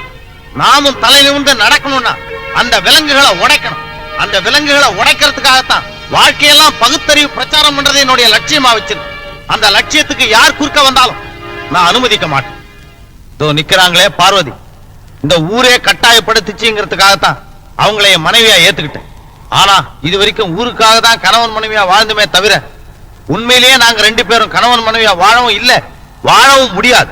நாமும் தலை நிமிர்ந்து நடக்கணும்னா அந்த விலங்குகளை உடைக்கணும். அந்த விலங்குகளை உடைக்கிறதுக்காகத்தான் வாழ்க்கையெல்லாம் பகுத்தறிவு பிரச்சாரம் பண்றது என்னுடைய லட்சியமா வச்சிருக்கு. அந்த லட்சியத்துக்கு யார் குறுக்க வந்தாலும் நான் அனுமதிக்க மாட்டேன். இதோ நிக்கிறாங்களே பார்வதி, இந்த ஊரே கட்டாயப்படுத்துச்சுங்கிறதுக்காகத்தான் அவங்கள என் மனைவியா ஏத்துக்கிட்டேன். ஆனா இது வரைக்கும் ஊருக்காக தான் கணவன் மனைவியா வாழ்ந்துமே தவிர உண்மையிலேயே நாங்க ரெண்டு பேரும் கணவன் மனைவியா வாழவும் இல்ல, வாழவும் முடியாது.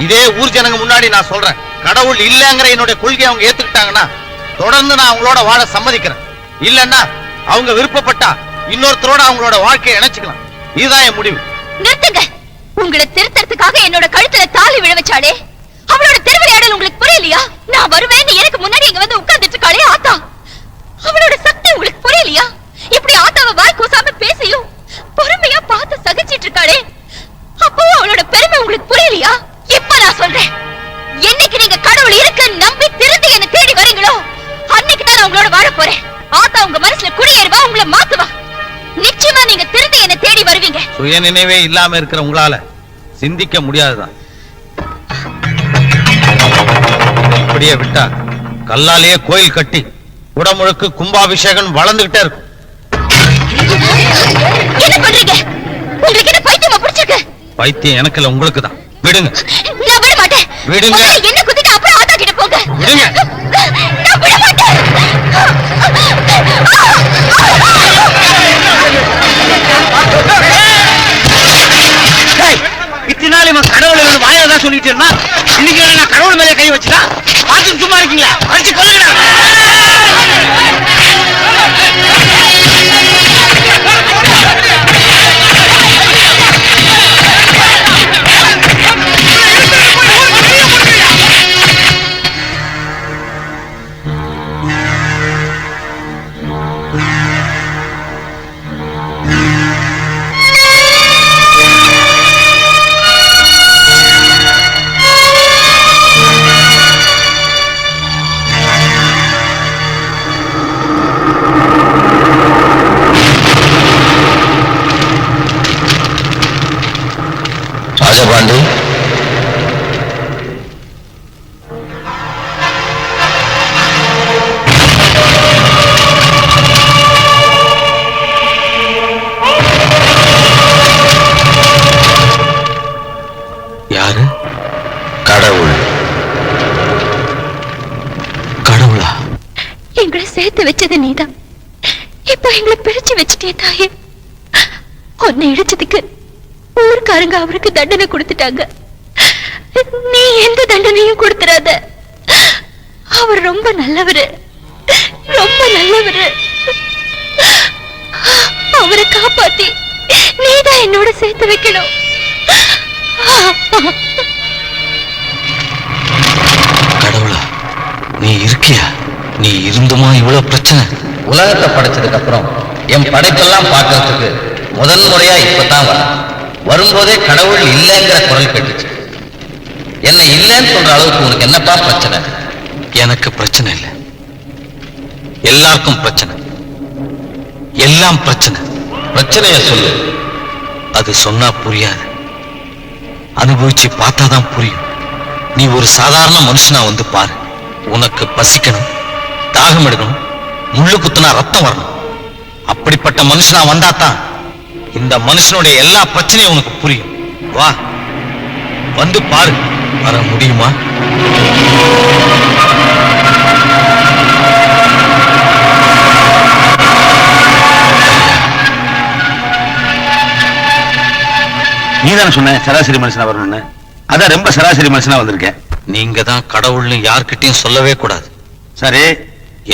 இதே ஊர் ஜனங்க முன்னாடி நான் சொல்றேன், கடவுள் இல்லங்கிற என்னுடைய கொள்கையை அவங்க ஏத்துக்கிட்டாங்கன்னா தொடர்ந்து நான் அவங்களோட வாழ சம்மதிக்கிறேன். இல்லன்னா அவங்க விருப்பப்பட்டா இன்னொருத்தரோட அவங்களோட வாழ்க்கையை இணைச்சுக்கலாம். இதுதான் என் முடிவு. நிறுத்துங்க. உங்களை திருத்தறதுக்காக என்னோட கழுத்துல தாலி விழ வச்சாடே, அவளோட திருவிளையாடல் உங்களுக்கு புரியலையா? நான் வருவேன்னு எனக்கு முன்னாடி இங்க வந்து உட்கார்ந்துட்டு இருக்காளே ஆத்தா, அவளோட சக்தி உங்களுக்கு புரியலையா? இப்படி ஆத்தாவை வாய் கூசாம பேசியும் பொறுமையா பார்த்து சகிச்சிட்டு இருக்காளே, அப்போ அவளோட பெருமை உங்களுக்கு புரியலையா? இப்ப நான் சொல்றேன், என்னைக்கு நீங்க கடவுள் இருக்குன்னு நம்பி திருந்தி என்ன தேடி வரீங்களோ அன்னைக்கு தான் நான் உங்களோட வாழ போறேன். ஆத்தா உங்க மனசுல குடியேறுவா, உங்களை மாத்துவா. நிச்சயமா நீங்க திருந்தி என்ன தேடி வருவீங்க. சுய நினைவே இல்லாம இருக்கிற உங்களால சிந்திக்க முடியாதுதான். இப்படியே விட்டா கல்லாலேயே கோயில் கட்டி குடமுழுக்கு கும்பாபிஷேகம் வளர்ந்துகிட்டே இருக்கும். என்ன பண்றீங்க? உங்களுக்கு என்ன பைத்தியமா பிடிச்சிருக்கு? பைத்தியம் எனக்கு இல்ல, உங்களுக்கு தான். விடுங்க. நான் விட மாட்டேன். விடுங்க. என்ன குத்திட்டு அப்புறம் ஆத்தா கிட்ட போங்க. விடுங்க. நான் விட மாட்டேன். இத்தனை நாள் இவன் கடவுள் வாயில்தான் சொல்லிட்டு இருந்தா, இன்னைக்கு நான் கடவுள் மேலே கை வச்சுட்டா பார்த்துட்டு சும்மா இருக்கீங்களா? அடிச்சு கொல்லுங்க. ராஜபாண்டி, யாரு? கடவுள். கடவுளா? எங்களை சேர்த்து வச்சது நீதான். இப்ப எங்களை பிரிச்சு வச்சுட்டே தாயே. உன்னை இடிச்சதுக்கு ஊருக்காரங்க அவருக்கு தண்டனை கொடுத்துட்டாங்க. நீ எந்த தண்டனையும் கொடுத்துறாத. அவர் ரொம்ப நல்லவரு, ரொம்ப நல்லவரு. அவரை காப்பாத்தி நீதான் என்னோட சேர்த்து வைக்கணும். கடவுளா, நீ இருக்கியா? நீ இருந்துமா இவ்வளவு பிரச்சனை? உலகத்தை படைச்சதுக்கு அப்புறம் என் படைப்பெல்லாம் பார்க்கறதுக்கு முதல் முறையா இப்பதான் வர. வரும்போதே கடவுள் இல்லைங்கிற குரல் கேட்டுச்சு. என்ன இல்லைன்னு சொல்ற அளவுக்கு உனக்கு என்னப்பா பிரச்சனை? எனக்கு பிரச்சனை இல்லை, எல்லாருக்கும் பிரச்சனை, எல்லாம் பிரச்சனை. பிரச்சனைய சொல்லு. அது சொன்னா புரியாது, அனுபவிச்சு பார்த்தாதான் புரியும். நீ ஒரு சாதாரண மனுஷனா வந்து பாரு. உனக்கு பசிக்கணும், தாகம் எடுக்கணும், முள்ளு குத்துனா ரத்தம் வரணும். அப்படிப்பட்ட மனுஷனா வந்தாதான் இந்த மனுஷனுடைய எல்லா பிரச்சனையும் உனக்கு புரியும். வா, வந்து பாரு. வர முடியுமா? நீதான சொன்ன சராசரி மனுஷனா வரணும்னு. அதான் ரொம்ப சராசரி மனுஷனா வந்திருக்கேன். நீங்க தான் கடவுள்னு யார்கிட்டயும் சொல்லவே கூடாது. சரி,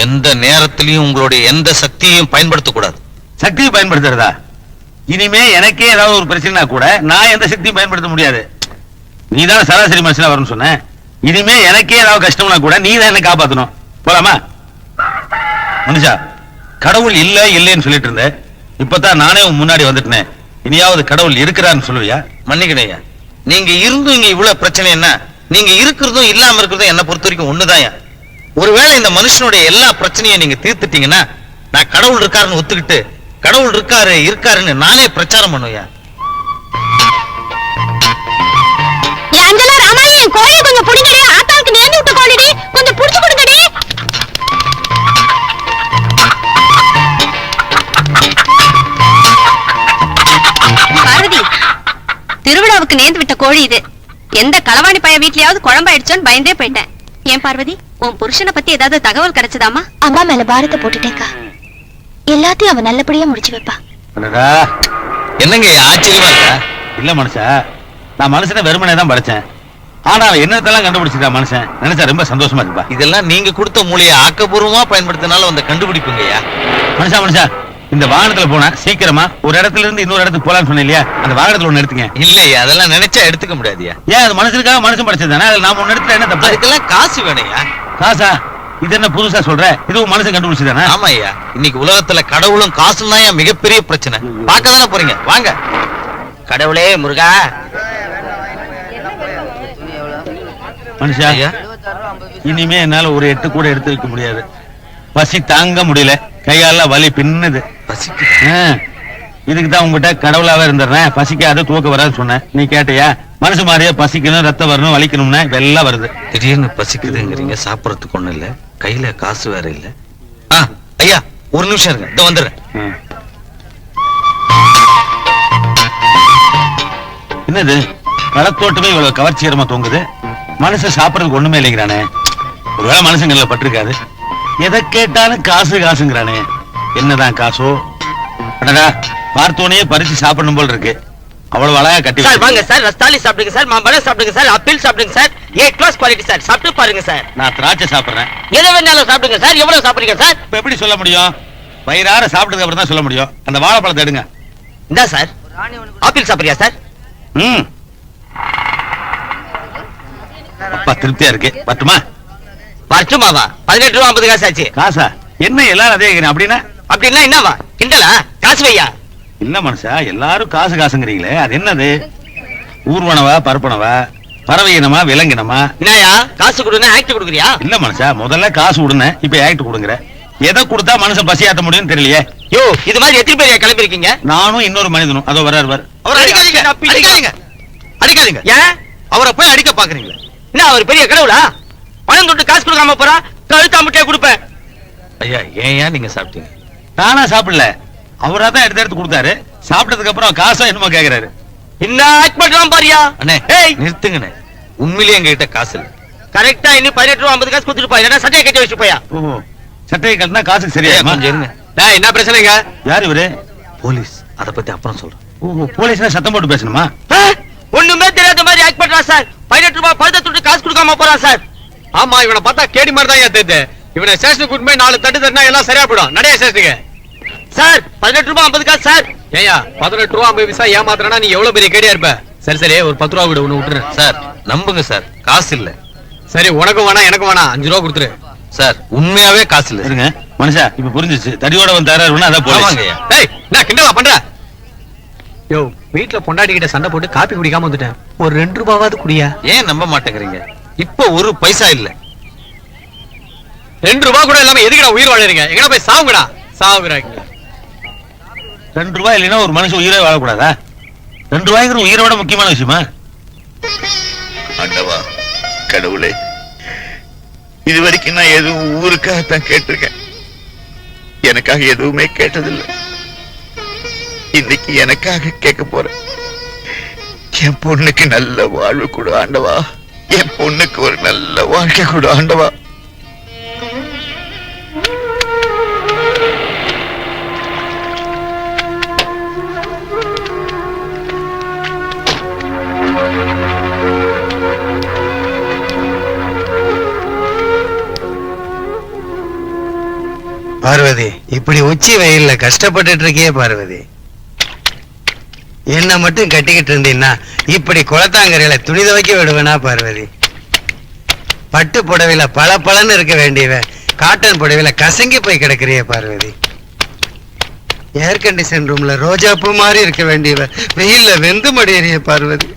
எந்த நேரத்திலையும் உங்களுடைய எந்த சக்தியையும் பயன்படுத்தக்கூடாது. சக்தியை பயன்படுத்துறதா? இனிமே எனக்கே ஏதாவது ஒரு பிரச்சனைனா கூட நான் எந்த சக்தியும் பயன்படுத்த முடியாது. நீதான சராசரி மனுஷனா வரணும்னு சொன்ன. இனிமே எனக்கே ஏதாவது கஷ்டம்னா கூட நீ தான் என்ன காப்பாத்தணும். போலாமா? மனுஷா, கடவுள் இல்ல இல்லைன்னு சொல்லிட்டு இருந்த, இப்பதான் நானே உன் முன்னாடி வந்துட்டேன். இனியாவது கடவுள் இருக்கிறான்னு சொல்லுவியா? மன்னிக்கணையா, நீங்க இருந்தும் இங்க இவ்வளவு பிரச்சனை என்ன? நீங்க இருக்கிறதும் இல்லாம இருக்கிறதும் என்ன பொறுத்த வரைக்கும் ஒண்ணுதான். ஒருவேளை இந்த மனுஷனுடைய எல்லா பிரச்சனையும் நீங்க தீர்த்துட்டீங்கன்னா நான் கடவுள் இருக்காருன்னு ஒத்துக்கிட்டு கடவுள் இருக்காருன்னு நானே பிரச்சாரம் பண்ணுவையா. கோழி கொஞ்சம் புடிங்கடி, ஆத்தாளுக்கு நேர்ந்து விட்டு கோழிடி, கொஞ்சம் புடிச்சு கொடுங்கடி. பார்வதி, திருவிழாவுக்கு நேர்ந்து விட்ட கோழி இது. எந்த களவாணி பையன் வீட்லயாவது குழம்பாயிடுச்சோன்னு பயந்தே போயிட்டேன். ஏன் பார்வதி, உன் புருஷனை பத்தி ஏதாவது தகவல் கிடைச்சதாமா? அம்மா மேல பாரத்தை போட்டுட்டேக்கா, எல்லாத்தையும் அவன் நல்லபடியா முடிச்சு வைப்பா. என்னங்க ஆச்சரியமா இருக்கா? இல்ல மனுஷா, நான் மனுஷனை வெறுமனே தான் படைச்சேன். ஆனா அவன் என்னத்தெல்லாம் கண்டுபிடிச்சிட்டா மனுஷன். நினைச்சா ரொம்ப சந்தோஷமா இருப்பா. இதெல்லாம் நீங்க கொடுத்த மூளையை ஆக்கப்பூர்வமா பயன்படுத்தினால வந்து கண்டுபிடிப்புங்கய்யா. மனுஷா, இந்த வாகனத்துல போனா சீக்கிரமா ஒரு இடத்துல இருந்து இன்னொரு இடத்துக்கு போலான்னு சொன்னேன் இல்லையா? அந்த வாகனத்துல ஒண்ணு எடுத்துங்க. இல்லையா, அதெல்லாம் நினைச்சா எடுத்துக்க முடியாதுயா. ஏன்? அது மனுஷனுக்காக மனுஷன் படிச்சதுதானே. அதுல நாம ஒண்ணு எடுத்துல என்ன தப்பு? அதுக்கெல்லாம் காசு வேணையா. காசா? இது என்ன புதுசா சொல்ற? இதுவும் மனுஷன் கண்டுபிடிச்சதானே? ஆமா ஐயா, இன்னைக்கு உலகத்துல கடவுளும் காசும் தான் மிகப்பெரிய பிரச்சனை. பார்க்க தானே போறீங்க, வாங்க. கடவுளே முருகா. மனுஷா, இனிமே என்னால ஒரு 8 கூட எடுத்து வைக்க முடியாது. பசி தாங்க முடியல, கையால வலி பின்னுது. இதுக்கு தான் உங்ககிட்ட கடவுளாவே இருந்துடுறேன், பசிக்காத தூக்க வராது சொன்னேன். நீ கேட்டியா? மனசு மாதிரியே பசிக்கணும், ரத்தம் வரணும், வலிக்கணும்னா இதெல்லாம் வருது. திடீர்னு பசிக்குதுங்கிறீங்க, சாப்பிடறதுக்கு ஒண்ணு இல்ல, கையில காசு வேற இல்ல. ஐயா ஒரு நிமிஷம் இருங்க, இதோ வந்துடுறேன். என்னது பழத்தோட்டமே இவ்வளவு கவர்ச்சிகரமா தோங்குது? மனுஷன் சாப்பிடறதுக்கு ஒண்ணுமே இல்லைங்கிறானே. ஒருவேளை மனுஷங்கள்ல பட்டிருக்காது. எதை கேட்டாலும் காசு காசுங்கிறானே. என்னதான் காசோ? அடடா, பார்த்தோனே பறிச்சு சாப்பிடணும் போல் இருக்கு. அவ்வளவு அழகா கட்டி சார். வாங்க சார், ரஸ்தாலி சாப்பிடுங்க சார், மாம்பழம் சாப்பிடுங்க சார், ஆப்பிள் சாப்பிடுங்க sir, A class quality sir. சாப்பிட்டு பாருங்க சார். நான் திராட்சை சாப்பிடுறேன். எதை வேணாலும் சாப்பிடுங்க சார். எவ்வளவு சாப்பிடுங்க சார்? இப்ப எப்படி சொல்ல முடியும்? வயிறார சாப்பிட்டதுக்கு அப்புறம் தான் சொல்ல முடியும். அந்த வாழைப்பழத்தை எடுங்க. இந்தா சார். ஆப்பிள் சாப்பிடுறியா சார்? அப்பா திருப்தியா இருக்கு. பட்டுமா? பட்டுமாவா? 18 ரூபா 50 காசு ஆச்சு. காசா? என்ன எல்லாரும் அதே அப்படின்னா? அப்படின்னா என்னவா? கிண்டலா? காசு வையா? இல்ல மனுஷா, எல்லாரும் காசு காசுங்கிறீங்களே, அது என்னது? ஊர்வனவா, பரப்பனவா, பறவை இனமா, விலங்கினமா? என்னயா காசு கொடுங்க, ஆக்ட் கொடுக்குறியா? இல்ல மனுஷா, முதல்ல காசு கொடுங்க, இப்ப ஆக்ட் கொடுங்கற. எதை கொடுத்தா மனுஷன் பசியாத்த முடியும்னு தெரியலையே. யோ, இது மாதிரி எத்தனை பேர் கிளம்பிருக்கீங்க? நானும் இன்னொரு மனிதனும். அதோ வர்றாரு. அவர் அடிக்காதீங்க, அடிக்காதீங்க, அடிக்காதீங்க. ஏன் அவரை போய் அடிக்க பாக்குறீங்களா? என்ன அவர் பெரிய கடவுளா? பணம் தொட்டு காசு கொடுக்காம போறா, கழுத்தா முட்டையை கொடுப்பேன். ஐயா, ஏன் நீங்க சாப்பிட்டீங்க? நானா சாப்பிடல, அவரா தான் எடுத்து கொடுத்தாரு. சாப்பிட்டதுக்கு அப்புறம் காசா என்னமோ கேக்குறாரு. என்ன ஆக்ட் பண்றான் பாரியா? அண்ணே நிறுத்துங்கண்ணே, உண்மையிலேயே எங்ககிட்ட காசு இல்ல. கரெக்டா இன்னும் 18 ரூபா 50 காசு கொடுத்துட்டு போய் சட்டையை கட்டி வச்சு போயா. ஓஹோ, சட்டையை கட்டினா காசுக்கு சரியா? கொஞ்சம் இருங்க. என்ன பிரச்சனைங்க? யார் இவரு? போலீஸ். அத பத்தி அப்புறம் சொல்றேன். ஓஹோ, போலீஸ்னா சத்தம் போட்டு பேசணுமா? ஒண்ணுமே தெரியாத மாதிரி ஆக்ட் பண்றான் சார். 18 ரூபாய் பழுத தொட்டு காசு கொடுக்காம போறான் சார். ஆமா, இவனை பார்த்தா கேடி மாதிரி தான் தெரியுது. இவனை ஸ்டேஷனுக்கு கூட்டிட்டு போய் 4 தட்டு தட்டினா எல்லாம் சரியா போயிடும். நடைய ஸ்டேஷனுக்கு. சார் 18 ரூபாய் 50 காசு சார். ஏயா 18 ரூபா 50 பைசா ஏமாத்துறனா நீ எவ்வளவு பெரிய கேடியா இருப்ப? சரி சரி, ஒரு 10 ரூபா விடு, ஒண்ணு விட்டுறேன். சார் நம்புங்க சார், காசு இல்ல. சரி, உனக்கும் வேணாம் எனக்கும் வேணாம், 5 ரூபா கொடுத்துரு. சார் உண்மையாவே காசு இல்ல. இருங்க மனுஷா, இப்ப புரிஞ்சிச்சு. தடியோட வந்து தராருன்னா அதான் போலீஸ். ஆமாங்கய்யா. டேய், நான் கிண்டலா பண்ற? யோ வீட்டுல பொண்டாட்டிக்கிட்ட சண்டை போட்டு காப்பி குடிக்காம வந்துட்டேன். ஒரு 2 ரூபாவாவது குடியா. ஏன் நம்ப மாட்டேங்கிறீங்க? இப்ப ஒரு பைசா இல்ல. 2 ரூபா கூட இல்லாம எதுக்குடா உயிர் வாழறீங்க? எங்கடா போய் சாவுங்கடா. சாவுறாங்க. 2 ரூபாய் இல்லைன்னா ஒரு மனுஷன் உயிரை வாழக்கூடாதா? 2 ரூபாய்ங்கிற உயிரை விட முக்கியமான விஷயமா? ஆண்டவா கடவுளே, இது வரைக்கும் நான் எதுவும் ஊருக்காகத்தான் கேட்டிருக்கேன். எனக்காக எதுவுமே கேட்டதில்லை. இன்னைக்கு எனக்காக கேட்க போறேன். என் பொண்ணுக்கு நல்ல வாழ்வு கொடு ஆண்டவா. என் பொண்ணுக்கு ஒரு நல்ல வாழ்க்கை கொடு ஆண்டவா. பார்வதி, இப்படி உச்சி வெயில்ல கஷ்டப்பட்டுட்டு இருக்கியே பார்வதி. என்ன மட்டும் கட்டிக்கிட்டு இருந்தீன்னா இப்படி குளத்தாங்கரையில துணி துவைக்க விடுவேனா பார்வதி? பட்டு புடவையில பளபளன்னு இருக்க வேண்டியவ காட்டன் புடவையில கசங்கி போய் கிடக்குறியே பார்வதி. ஏர் கண்டிஷன் ரூம்ல ரோஜா பூ மாதிரி இருக்க வேண்டியவ வெயில்ல வெந்து மடியறிய பார்வதி.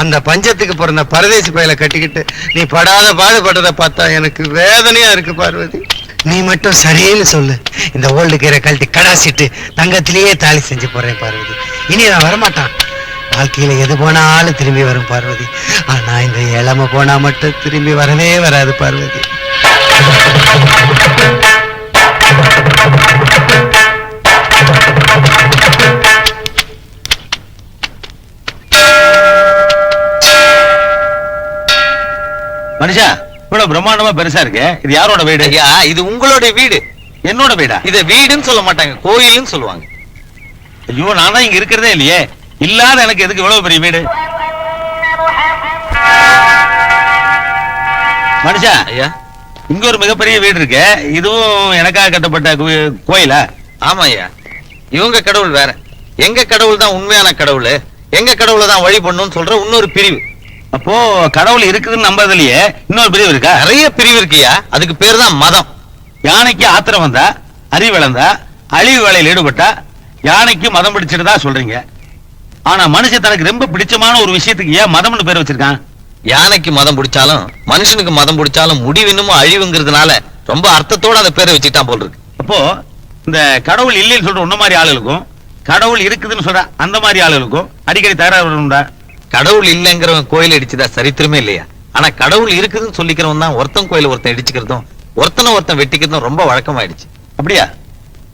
அந்த பஞ்சத்துக்கு பிறந்த பரதேசி பையில கட்டிக்கிட்டு நீ படாத பாடுபட்டதை பார்த்தா எனக்கு வேதனையா இருக்கு பார்வதி. நீ மட்டும் சரின்னு சொல்லு, இந்த ஓல்டு கீரை கழட்டி கடாசிட்டு தங்கத்திலேயே தாலி செஞ்சு போறேன் பார்வதி. இனி நான் வரமாட்டான். வாழ்க்கையில எது போனாலும் திரும்பி வரும் பார்வதி. ஆனா இந்த இளம போனா மட்டும் திரும்பி வரவே வராது பார்வதி. மனுஷா, இவ்வளவு பிரம்மாண்டமா பெருசா இருக்கு. இது யாரோட வீடு? ஐயா, இது உங்களோட வீடு. என்னோட வீடா? இத வீடுன்னு சொல்ல மாட்டாங்க, கோயில்னு சொல்லுவாங்க. ஐயோ, நான் தான் இங்க இருக்கிறதே இல்லையே. இல்லாத எனக்கு எதுக்கு இவ்வளவு பெரிய வீடு? மனுஷா, ஐயா, இங்க ஒரு மிகப்பெரிய வீடு இருக்கு. இதுவும் எனக்காக கட்டப்பட்ட கோயிலா? ஆமா ஐயா. இவங்க கடவுள் வேற. எங்க கடவுள் தான் உண்மையான கடவுள். எங்க கடவுளை தான் வழி பண்ணுன்னு சொல்ற இன்னொரு பிரிவு. அப்போ கடவுள் இருக்குதுன்னு நம்பறதுலயே இன்னொரு பிரிவு இருக்கா? நிறைய பிரிவு இருக்குயா. அதுக்கு பேர் தான் மதம். யானைக்கு ஆத்திரம் வந்தா, அறிவு இழந்தா, அழிவு வேலையில் ஈடுபட்டா யானைக்கு மதம் பிடிச்சிருந்தா சொல்றீங்க. ஆனா மனுஷன் தனக்கு ரொம்ப பிடிச்சமான ஒரு விஷயத்துக்கு ஏன் மதம்னு பேர் வச்சிருக்கான்? யானைக்கு மதம் பிடிச்சாலும் மனுஷனுக்கு மதம் பிடிச்சாலும் முடிவினும் அழிவுங்கிறதுனால ரொம்ப அர்த்தத்தோட அந்த பேரை வச்சுட்டான் போல் இருக்கு. அப்போ இந்த கடவுள் இல்லைன்னு சொல்ற உன்ன மாதிரி ஆளுகளுக்கும் கடவுள் இருக்குதுன்னு சொல்ற அந்த மாதிரி ஆளுகளுக்கும் அடிக்கடி தகராறு உண்டா? கடவுள் இல்லைங்கிறவன் கோயில் இடிச்சுதா சரித்திரமே இல்லையா. ஆனா கடவுள் இருக்குதுன்னு சொல்லிக்கிறவன் தான் ஒருத்தன் கோயில ஒருத்தன் இடிச்சுக்கிறதும் ஒருத்தன் வெட்டிக்கிறதும் ரொம்ப வழக்கமாயிடுச்சு. அப்படியா?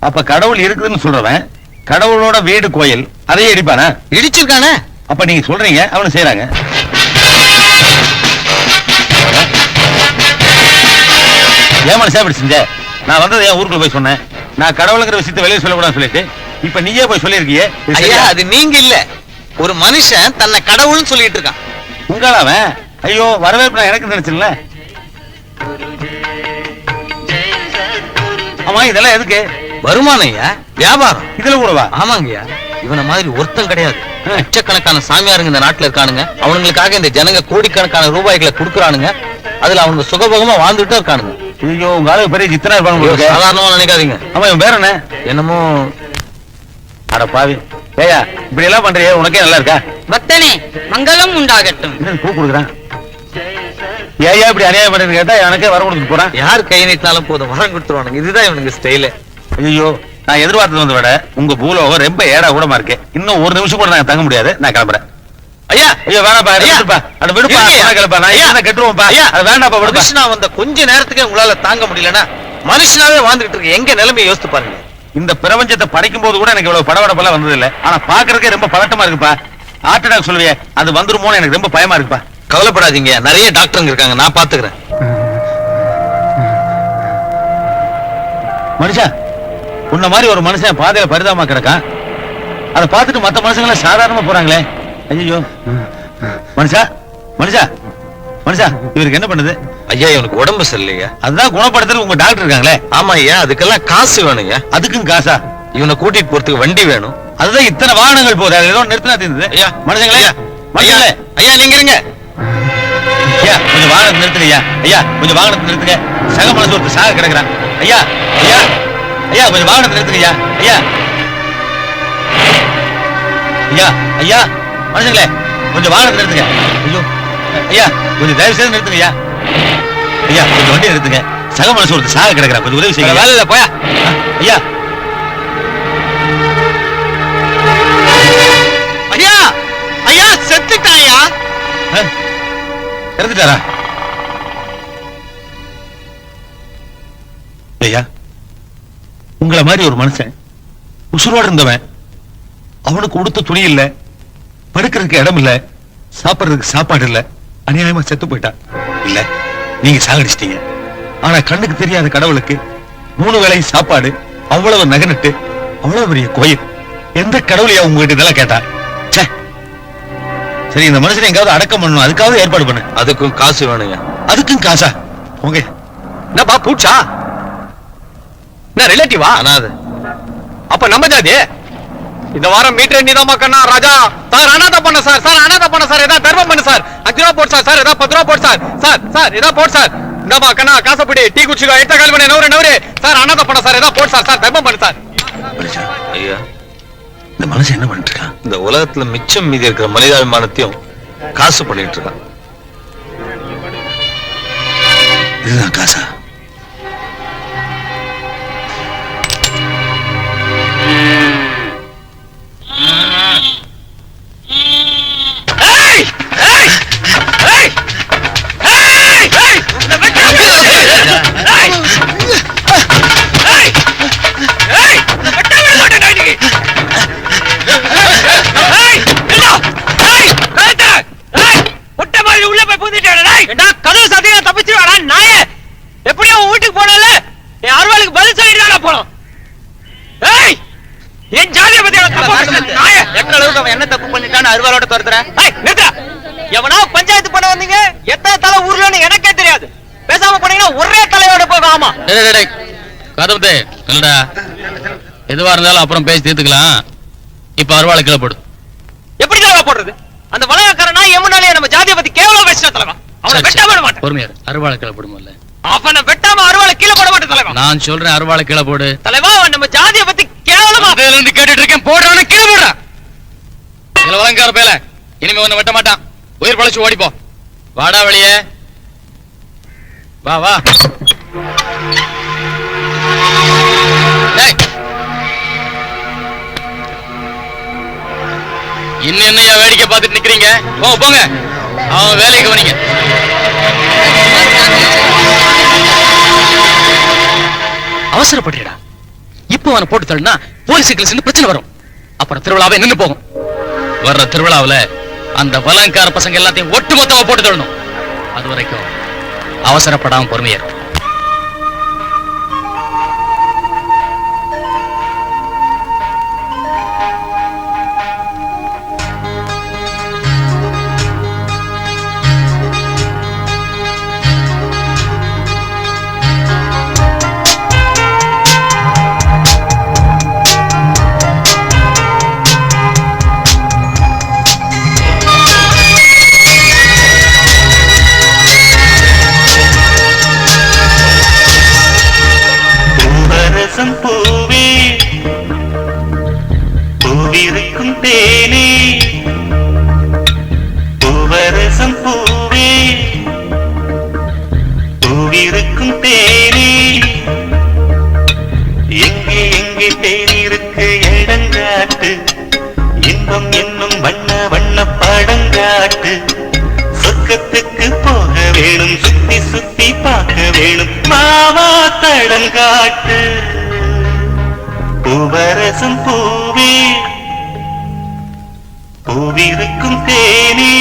அப்ப கடவுள் இருக்குதுன்னு சொல்றவன் கடவுளோட வீடு கோயில் அதையே இடிப்பானா? இடிச்சிருக்கானே. அப்ப நீங்க சொல்றீங்க அவனு செய்யறாங்க. ஏன் மனுஷா இப்படி செஞ்ச? நான் வந்தது என் ஊருக்குள்ள போய் சொன்னேன். நான் கடவுளுங்கிற விஷயத்தை வெளியே சொல்லக்கூடாதுன்னு சொல்லிட்டு இப்ப நீயே போய் சொல்லிருக்கியே. ஐயா, அது நீங்க இல்ல, ஒரு மனுஷன் தன்னை கடவுள்னு சொல்லிட்டு இருக்கான். உங்களாவன்? ஐயோ, வரவேற்பு நான் எனக்கு நினைச்சல. ஆமா, இதெல்லாம் எதுக்கு? வருமானம் ஐயா, வியாபாரம். இதுல கூடவா? ஆமாங்கய்யா. இவனை மாதிரி ஒருத்தன் கிடையாது. லட்சக்கணக்கான சாமியாருங்க இந்த நாட்டுல இருக்கானுங்க. அவனுங்களுக்காக இந்த ஜனங்க கோடிக்கணக்கான ரூபாய்களை கொடுக்குறானுங்க. அதுல அவங்க சுகபோகமா வாழ்ந்துட்டு இருக்கானுங்க. ஐயோ, உங்க ஆளுக்கு பெரிய சித்தனா இருப்பாங்க. சாதாரணமா நினைக்காதீங்க. ஆமா, இவன் பேர் என்ன? என்னமோ. அட பாவி, ஏயா இப்படி எல்லாம் பண்றியே, உனக்கே நல்லா இருக்கா? பக்தனே, மங்களம் உண்டாகட்டும். பூ கொடுக்குறான். ஏயா இப்படி அநியாயம் பண்ணு கேட்டா எனக்கே வரம் கொடுத்துட்டு போறான். யார் கை நீட்டினாலும் போதும் வரம் கொடுத்துருவானுங்க. இதுதான் இவனுக்கு ஸ்டைலு. ஐயோ, நான் எதிர்பார்த்தது வந்து விட உங்க பூலோகம் ரொம்ப ஏடா கூடமா இருக்கு. இன்னும் ஒரு நிமிஷம் கூட நான் தங்க முடியாது. நான் கிளம்புறேன். ஐயா, ஐயோ வேணாப்பா, விடுப்பா. அட விடுப்பா, கிளம்பா. நான் என்ன கெட்டுருவோம்ப்பா. அது வேண்டாப்பா, விடுப்பா. மனுஷனா வந்த கொஞ்ச நேரத்துக்கு உங்களால தாங்க முடியலன்னா மனுஷனாவே வாழ்ந்துட்டு இருக்கு எங்க நிலைமையை யோசித்து பாருங்க. இந்த பிரபஞ்சத்தை படைக்கும் போது கூட எனக்கு இவ்வளவு படபடப்பெல்லாம் வந்தது இல்ல. ஆனா பாக்குறதுக்கே ரொம்ப பதட்டமா இருக்குப்பா. ஹார்ட் அட்டாக் சொல்லுவியே, அது வந்துருமோன்னு எனக்கு ரொம்ப பயமா இருக்குப்பா. கவலைப்படாதீங்க, நிறைய டாக்டருங்க இருக்காங்க, நான் பாத்துக்கிறேன். மனுஷா, உன்ன மாதிரி ஒரு மனுஷன் பாதையில பரிதாபமா கிடக்கான். அதை பார்த்துட்டு மத்த மனுஷங்கள சாதாரணமா போறாங்களே. ஐயோ, மனுஷா மனுஷா மனுஷா, இவருக்கு என்ன பண்ணுது? ஐயா, இவனுக்கு உடம்பு சரியில்லையா. அதுதான் குணப்படுத்துறது உங்க டாக்டர் இருக்காங்களே. ஆமா ஐயா, அதுக்கெல்லாம் காசு வேணுங்க. அதுக்கும் காசா? இவனை கூட்டிட்டு போறதுக்கு வண்டி வேணும். அதுதான் இத்தனை வாகனங்கள் போகுது. அது ஏதோ நிறுத்தினா தீர்ந்தது. ஐயா, மனுஷங்களே, மனுஷங்களே. ஐயா நீங்க இருங்க. ஐயா, கொஞ்சம் வாகனத்தை நிறுத்துங்க. ஐயா, கொஞ்சம் வாகனத்தை நிறுத்துங்க. சக மனசு ஒருத்தர் சாக கிடக்குறான். ஐயா ஐயா ஐயா, கொஞ்சம் வாகனத்தை நிறுத்துங்க. ஐயா ஐயா ஐயா ஐயா மனுஷங்களே கொஞ்சம் வாகனத்தை நிறுத்துங்க. ஐயோ ஐயா கொஞ்சம் தயவு செய்து நிறுத்துங்க ஐயா. ஐயா கொஞ்சம் வண்டியை நிறுத்துங்க. சக மனசு ஒருத்தர் சாக கிடக்குறா, கொஞ்சம் உதவி செய்யுங்க. வேலை இல்ல போயா. ஐயா ஐயா ஐயா செத்துட்டாயா? இறந்துட்டாரா? ஐயா உங்களை மாதிரி ஒரு மனுஷன் உசுரோட இருந்தவன், அவனுக்கு உடுத்த துணி இல்ல, படுக்கிறதுக்கு இடம் இல்ல, சாப்பிடுறதுக்கு சாப்பாடு இல்ல, அநியாயமா செத்து போயிட்டான். இல்ல நீங்க சாகடிச்சிட்டீங்க. ஆனா கண்ணுக்கு தெரியாத கடவுளுக்கு 3 வேளையும் சாப்பாடு, அவ்வளவு நகனட்டு, அவ்வளவு பெரிய கோயில். எந்த கடவுளையா உங்ககிட்ட இதெல்லாம் கேட்டா? சரி இந்த மனுஷனை எங்காவது அடக்கம் பண்ணணும், அதுக்காவது ஏற்பாடு பண்ணு. அதுக்கும் காசு வேணுங்க. அதுக்கும் காசா? உங்க என்னப்பா பூச்சா? என்ன ரிலேட்டிவா? அனாதை. அப்ப நம்ம ஜாதி இந்த வாரம் மீட்டர் நீதாமா கண்ணா ராஜா. சார் அனாதை பண்ண சார், சார் அனாதை பண்ண சார், ஏதாவது தர்மம் பண்ணு சார். 5 ரூபா போடு சார், சார் ஏதாவது 10 ரூபா போடு சார், சார் சார் ஏதாவது போடு சார். இந்தாமா கண்ணா காசப்படி டீ குடிச்சுக்கோ, எடுத்த கால் பண்ணி நவரு சார். அனாதை பண்ண சார், ஏதாவது போடு சார், சார் தர்மம் பண்ணு சார். ஐயா இந்த மனுஷன் என்ன பண்ணிட்டு இருக்கான்? இந்த உலகத்துல மிச்சம் மீதி இருக்கிற மனிதாபிமானத்தையும் காசு பண்ணிட்டு இருக்கான். இதுதான் காசா? என்ன தப்பு பண்ணிட்டான்னு அருவாளோட துரத்துற? எவனா பஞ்சாயத்து பண்ண வந்தீங்க? எத்தனை தலை ஊர்லன்னு எனக்கே தெரியாது. பேசாம போனீங்கன்னா ஒரே தலையோட போகும். ஆமா கதவுதே இல்லடா, எதுவா இருந்தாலும் அப்புறம் பேசி தீர்த்துக்கலாம். இப்ப அருவாளை கீழே போடு. எப்படி தலைவா போடுறது? அந்த வளையக்காரனா எமுனாலே நம்ம ஜாதியை பத்தி கேவலம் பேசின தலைவா. அவனை வெட்டாம விட மாட்டேன். பொறுமையா அருவாளை கீழே போடுமல்ல. அவனை வெட்டாம அருவாளை கீழே போட மாட்டேன் தலைவா. நான் சொல்றேன் அருவாளை கீழே போடு. தலைவா அவன் நம்ம ஜாதியை பத்தி கேவலமா இருந்து கேட்டுட்டு இருக்கேன். போடுறான கீழே போடுறா. இதுல வழங்கார பேல இனிமே ஒண்ணு வெட்ட மாட்டான். உயிர் பழச்சு ஓடிப்போ. வாடா வெளியே வா வா. இன்னும் என்னையா வேடிக்கை பார்த்துட்டு நிக்கிறீங்க? போங்க அவன் வேலைக்கு கவனிங்க. அவசரப்படுறா. இப்போ அவனை போட்டு தள்ளினா போலீஸுக்கு சேர்ந்து பிரச்சனை வரும். அப்புறம் திருவிழாவே நின்று போகும். வர்ற திருவிழாவுல அந்த வலங்கார பசங்க எல்லாத்தையும் ஒட்டுமொத்தமா போட்டு தள்ளணும். அது வரைக்கும் அவசரப்படாம பொறுமையா இருக்கும். பூவரசம் பூவே பூவிருக்கும் தேனே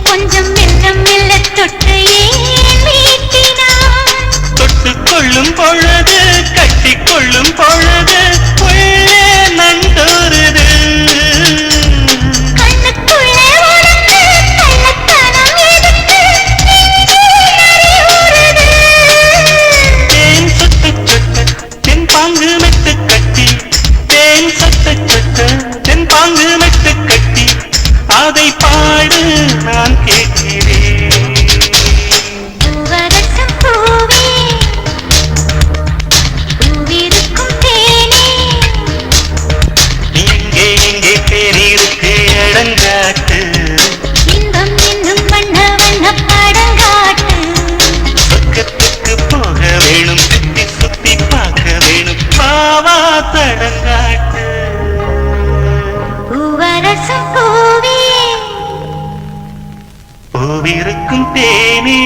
கொஞ்சம் மெல்ல மெல்ல தொட்டு தொட்டுக்கொள்ளும் பொழுது கட்டிக்கொள்ளும் பொழுது உள்ளே நண்டோருது தேன் சொட்டு சொட்டு தென் பாங்கு மெட்டு கட்டி தேன் சொட்டு சொட்டு தென் பாங்கு மெட்டு கட்டி அதை பாடு நான் கேட்கிறேன். எங்கே எங்கே பேரிருக்கு இடங்காட்டு இன்பம் என்னும் வண்ண வண்ண படங்காட்டு பக்கத்துக்கு போக வேணும் சுத்தி சுத்தி பார்க்க வேணும் பாவா தடங்காட்டு பூவரசம் பூவே பூவிருக்கும் தேனே.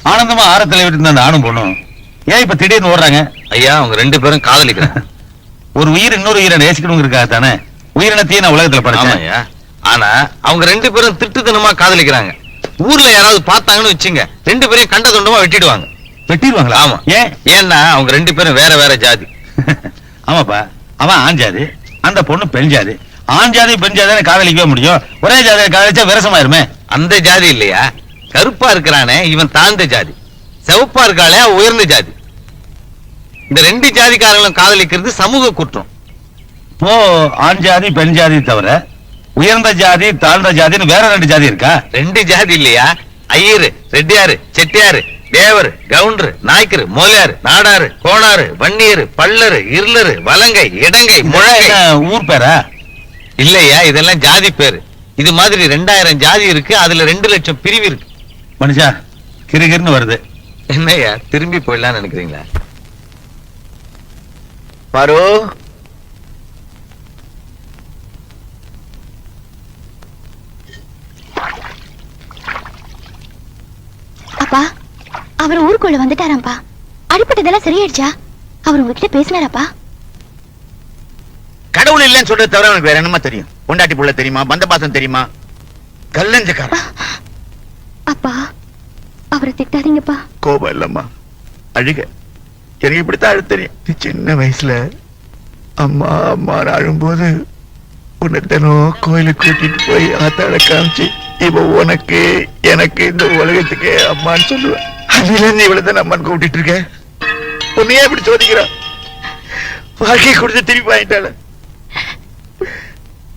ஆனந்தமா ஆரத்துல விட்டு அந்த ஆணும் பொண்ணும் ஏன் இப்ப திடீர்னு ஓடுறாங்க? ஐயா அவங்க 2 பேரும் காதலிக்கிறாங்க. ஒரு உயிர் இன்னொரு உயிரை நேசிக்கணுங்கிறதுக்காக தானே உயிரினத்தையும் நான் உலகத்துல படைச்சேன். ஐயா ஆனா அவங்க 2 பேரும் திருட்டுத்தனமா காதலிக்கிறாங்க. ஊர்ல யாராவது பார்த்தாங்கன்னு வச்சுங்க 2 பேரையும் கண்ட துண்டமா வெட்டிடுவாங்க. வெட்டிடுவாங்களா? ஆமா. ஏன்? ஏன்னா அவங்க 2 பேரும் வேற வேற ஜாதி. ஆமாப்பா, அவன் ஆண் ஜாதி, அந்த பொண்ணு பெண் ஜாதி. ஆண் ஜாதி பெண் ஜாதி காதலிக்கவே முடியும். ஒரே ஜாதியை காதலிச்சா விரசமாயிருமே. அந்த ஜாதி இல்லையா, கருப்பா இருக்கிறானே இவன் தாழ்ந்த ஜாதி, சிவப்பா இருக்காளே உயர்ந்த ஜாதி. இந்த 2 ஜாதிக்காரங்களும் காதலிக்கிறது சமூக குற்றம். ஓ, ஆண் ஜாதி பெண் ஜாதி தவிர உயர்ந்த ஜாதி தாழ்ந்த ஜாதின்னு வேற 2 ஜாதி இருக்கா? 2 ஜாதி இல்லையா, ஐயரு, ரெட்டியாரு, செட்டியாரு, தேவர், கவுண்டர், நாய்க்கரு, மோலியாரு, நாடாரு, கோணாரு, வன்னியரு, பல்லரு, இருளரு, வலங்கை, இடங்கை, முழங்கை. ஊர் பேரா? இல்லையா, இதெல்லாம் ஜாதி பேரு. இது மாதிரி 2000 ஜாதி இருக்கு. அதுல 2 லட்சம் பிரிவு இருக்கு. மனுஷா கிருகிருன்னு வருது. என்னையா திரும்பி போயிடலாம்னு நினைக்கிறீங்களா? பாரு, அப்பா அவர் ஊருக்குள்ள வந்துட்டாராம்பா. அடிப்பட்டதெல்லாம் சரியாயிடுச்சா? அவர் உங்ககிட்ட பேசினாராப்பா? கடவுள் இல்லைன்னு சொல்றது தவிர எனக்கு வேற என்னமா தெரியும்? பொண்டாட்டி புள்ள தெரியுமா? பந்த பாசம் தெரியுமா? கல்லஞ்சக்காரன். அப்பா அவரை திட்டாதீங்கப்பா. கோபம் இல்லம்மா, அழுக. எனக்கு இப்படித்தான் அழு தெரியும். சின்ன வயசுல அம்மா அம்மா அழும்போது உன்னை தினம் கோயிலுக்கு கூட்டிட்டு போய் ஆத்தாட காமிச்சு இவ உனக்கு எனக்கு இந்த உலகத்துக்கு அம்மான்னு சொல்லுவேன். அதுல இருந்து இவ்வளவுதான் அம்மான்னு கூப்பிட்டு இருக்க. உன்னையே இப்படி சோதிக்கிறா? வாழ்க்கை கொடுத்து திருப்பி வாங்கிட்டால.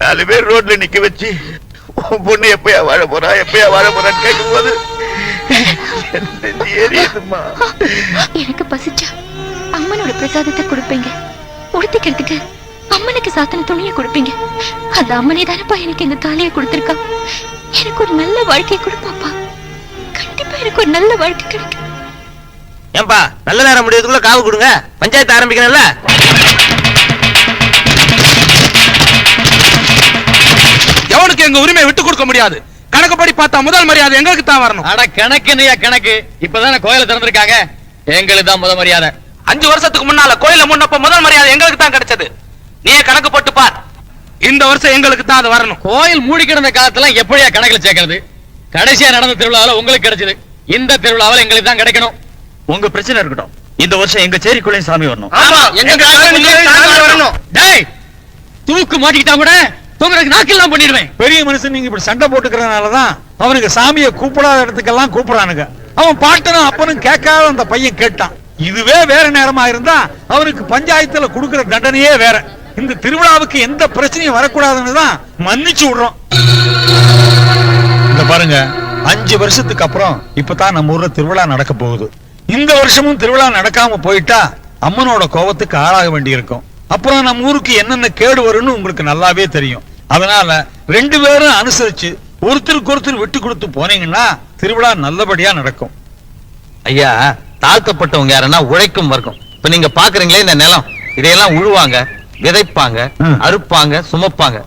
4 பேர் ரோட்ல நிக்க வச்சு உன் பொண்ணு எப்பயா வாழ போறா எப்பயா வாழ போறான்னு கேட்கும் போது எனக்கு பசிச்சா அம்மனோட பிரசாதத்தை கொடுப்பீங்க, உடுத்திக்கிறதுக்கு அம்மனுக்கு சாத்தன துணியை கொடுப்பீங்க. அந்த அம்மனே தானப்பா எனக்கு இந்த தாலியை கொடுத்திருக்கா. எனக்கு ஒரு நல்ல வாழ்க்கை கொடுப்பாப்பா. கண்டிப்பா எனக்கு ஒரு நல்ல வாழ்க்கை கிடைக்கும். ஏன்பா நல்ல நேரம் முடியறதுக்குள்ள காவு கொடுங்க, பஞ்சாயத்து ஆரம்பிக்கணும்ல. எவனுக்கு எங்க உரிமை விட்டு கொடுக்க முடியாது. கணக்குப்படி பார்த்தா முதல் மரியாதை எங்களுக்கு தான் வரணும். அட கணக்கு இல்லையா கணக்கு? இப்பதானே கோயில திறந்திருக்காங்க, எங்களுக்கு தான் முதல் மரியாதை. 5 வருஷத்துக்கு முன்னால கோயில முன்னப்ப முதல் மரியாதை எங்களுக்கு தான் கிடைச்சது. நீயே கணக்கு போட்டு பார். இந்த வருஷம் எங்களுக்கு தான் அது வரணும். கோயில் மூடி கிடந்த காலத்துல எப்படியா கணக்குல சேர்க்கிறது? கடைசியா நடந்த திருவிழாவில் உங்களுக்கு கிடைச்சது, இந்த திருவிழாவில் எங்களுக்கு தான் கிடைக்கணும். உங்க பிரச்சனை இருக்கட்டும், இந்த வருஷம் எங்க சேரிக்குள்ளேயும் சாமி வரணும். ஆமா, எங்க காலனிக்குள்ளேயும் வரணும். டேய், தூக்கு மாட்டிக்கிட்டா கூட தூங்குறதுக்கு நாக்கெல்லாம் பண்ணிடுவேன். பெரிய மனுஷன் நீங்க இப்படி சண்டை போட்டுக்கிறதுனாலதான் அவனுக்கு சாமியை கூப்பிடாத இடத்துக்கெல்லாம் கூப்பிடுறானுங்க. அவன் பாட்டனும் அப்பனும் கேட்காத அந்த பையன் கேட்டான். இதுவே வேற நேரமா இருந்தா அவனுக்கு பஞ்சாயத்துல கொடுக்கிற தண்டனையே வேற. இந்த திருவிழாவுக்கு எந்த பிரச்சனையும் வரக்கூடாதுன்னு தான் மன்னிச்சு விடுறோம். இந்த பாருங்க, 5 வருஷத்துக்கு அப்புறம் இப்பதான் நம்ம ஊர்ல திருவிழா நடக்க போகுது. இந்த வருஷமும் திருவிழா நடக்காம போயிட்டா அம்மனோட கோபத்துக்கு ஆளாக வேண்டி இருக்கும். அப்புறம் நம்ம ஊருக்கு என்னென்ன கேடு வரும்னு உங்களுக்கு நல்லாவே தெரியும். அதனால 2 பேரும் அனுசரிச்சு ஒருத்தருக்கு ஒருத்தர் விட்டு கொடுத்து போனீங்கன்னா திருவிழா நல்லபடியா நடக்கும். ஐயா, தாழ்த்தப்பட்டவங்க யாருன்னா உழைக்கும் வர்க்கம். இப்ப நீங்க பாக்குறீங்களே இந்த நிலம், இதையெல்லாம் உழுவாங்க, விதைப்பாங்க, அறுப்பாங்க, சுமப்பாங்க.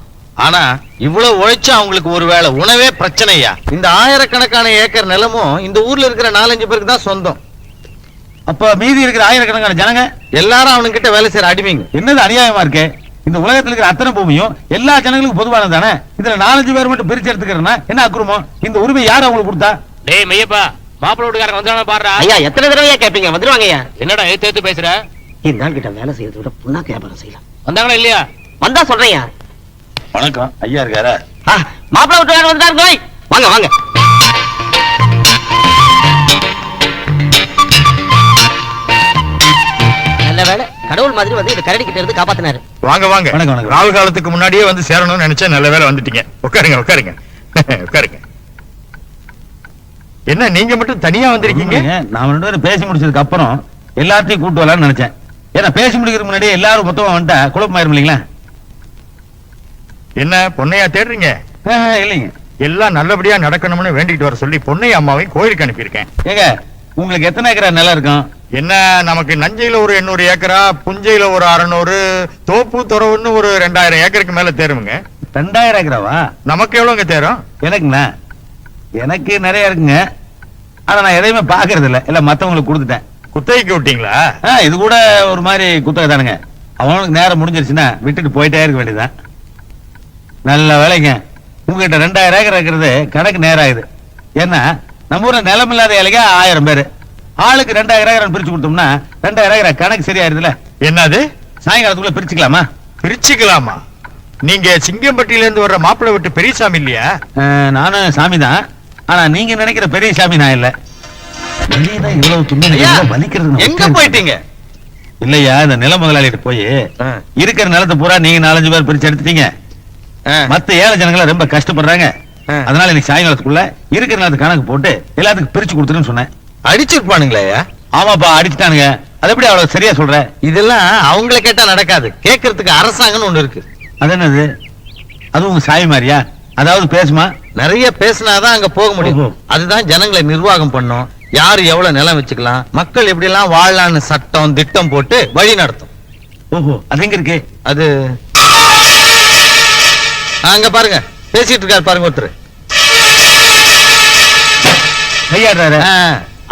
ஆனா இவ்வளவு உழைச்சா அவங்களுக்கு ஒருவேளை உணவே பிரச்சனையா. இந்த ஆயிரக்கணக்கான ஏக்கர் நிலமும் இந்த ஊர்ல இருக்கிற 4-5 பேருக்கு தான் சொந்தம். அப்ப மீதி இருக்கிற ஆயிரக்கணக்கான ஜனங்க எல்லாரும் அவனுங்கிட்ட வேலை செய்யற அடிமைங்க. என்னது அநியாயமா இருக்கு? இந்த உலகத்துல இருக்கிற அத்தனை பூமியும் எல்லா ஜனங்களுக்கும் பொதுவானது தானே. இதுல 4-5 பேர் மட்டும் பிரிச்சு எடுத்துக்கிறேன்னா என்ன அக்குறமோ? இந்த உரிமை யார் அவங்களுக்கு கொடுத்தா? டேய் மையப்பா, மாப்பிள்ளை வீட்டுக்காரங்க வந்தானே பாருடா. ஐயா எத்தனை தடவையா கேட்பீங்க? வந்துருவாங்க ஐயா. என்னடா ஏத்து பேசுற? இந்த நாள் கிட்ட வேலை செய்யறத விட புண்ணாக்கு வியாபாரம் செய்யலாம். வந்தாங்களா இல்லையா? வந்தா சொல்றேன். வணக்கம், ஐயா இருக்காரா? மாப்பிள்ளை வீட்டுக்காரர் வந்துட்டாருங்க. வாங்க வாங்க. நல்ல வேலை, கடவுள் மாதிரி வந்து இந்த கரடி கிட்ட இருந்து காப்பாத்தினாரு. வாங்க வாங்க. வணக்கம், வணக்கம். ராகு காலத்துக்கு முன்னாடியே வந்து சேரணும்னு நினைச்சேன். நல்ல வேலை வந்துட்டீங்க. உட்காருங்க உட்காருங்க உட்காருங்க. என்ன நீங்க மட்டும் தனியா வந்திருக்கீங்க? நான் 2 பேரும் பேசி முடிச்சதுக்கு அப்புறம் எல்லாத்தையும் கூட்டு வரலாம்னு நினைச்சேன். ஏன்னா பேசி முடிக்கிறதுக்கு முன்னாடியே எல்லாரும் மொத்தமா வந்துட்டா குழப்பமாயிரும் இல்லைங்களா? என்ன பொண்ணையா தேடுறீங்க? இல்லைங்க, எல்லாம் நல்லபடியா நடக்கணும்னு வேண்டிட்டு வர சொல்லி பொன்னையா அம்மாவையும் கோயிலுக்கு அனுப்பியிருக்கேன். ஏங்க உங்களுக்கு எத்தனை ஏக்கரா நிலம் இருக்கும்? என்ன நமக்கு நஞ்சையில ஒரு 800 ஏக்கரா, புஞ்சையில ஒரு 600, தோப்பு துறவுன்னு ஒரு 2000 ஏக்கருக்கு மேல தேருமுங்க. 2000 ஏக்கராவா? நமக்கு எவ்வளவுங்க தேரும்? எனக்குண்ணா எனக்கு நிறைய இருக்குங்க. ஆனா நான் எதையுமே பாக்குறது இல்ல, இல்ல மத்தவங்களுக்கு கொடுத்துட்டேன். குத்தகைக்கு விட்டீங்களா? இது கூட ஒரு மாதிரி குத்தகை தானுங்க. அவனுக்கு நேரம் முடிஞ்சிருச்சுன்னா விட்டுட்டு போயிட்டே இருக்க வேண்டியதுதான். நல்ல வேலைங்க, உங்ககிட்ட 2000 ஏக்கர் இருக்கிறது கணக்கு நேரம் ஆகுது. ஏன்னா நம்ம ஊர்ல நிலம் இல்லாத ஏழைங்க 1000 பேரு. ஆளுக்கு 2000 ஏக்கர் பிரிச்சு கொடுத்தோம்னா 2000 ஏக்கர் கணக்கு சரியாயிருதுல. என்னது? சாயங்காலத்துக்குள்ள பிரிச்சுக்கலாமா? பிரிச்சுக்கலாமா? நீங்க சிங்கம்பட்டியில இருந்து வர்ற மாப்பிள்ளை விட்டு பெரியசாமி இல்லையா? நானும் சாமி தான். ஆனா நீங்க நினைக்கிற பெரிய சாமி நான் இல்ல. வெளியதான் இவ்வளவு துணியா வலிக்கிறது. எங்க போயிட்டீங்க? இல்லையா, இந்த நில முதலாளிகிட்ட போய் இருக்கிற நிலத்தை பூரா நீங்க 4-5 பேர் பிரிச்சு எடுத்துட்டீங்க. மத்த ஏழை ஜனங்களை ரொம்ப கஷ்டப்படுறாங்க. அதனால இன்னைக்கு சாயங்காலத்துக்குள்ள இருக்கிற நிலத்தை கணக்கு போட்டு எல்லாத்துக்கும் பிரிச்சு கொடுத்துருன்னு சொன்னேன். அடிச்சிருப்பானுங்களா? ஆமாப்பா, அடிச்சுட்டானுங்க. அது எப்படி அவ்வளவு சரியா சொல்ற? இதெல்லாம் அவங்கள கேட்டா நடக்காது. கேட்கறதுக்கு அரசாங்கம்னு ஒண்ணு இருக்கு. அது என்னது? அது உங்க சாமி மாதிரியா? அதாவது பேசுமா? நிறைய பேசினாதான் அங்க போக முடியும். அதுதான் ஜனங்களை நிர்வாகம் பண்ணும். யாரு எவ்வளவு நிலம் வச்சுக்கலாம், மக்கள் எப்படி எல்லாம் வாழலான்னு சட்டம் திட்டம் போட்டு வழி நடத்தும். ஓஹோ, அது எங்க இருக்கு? அது அங்க பாருங்க, பேசிட்டு இருக்காரு பாருங்க ஒருத்தர்.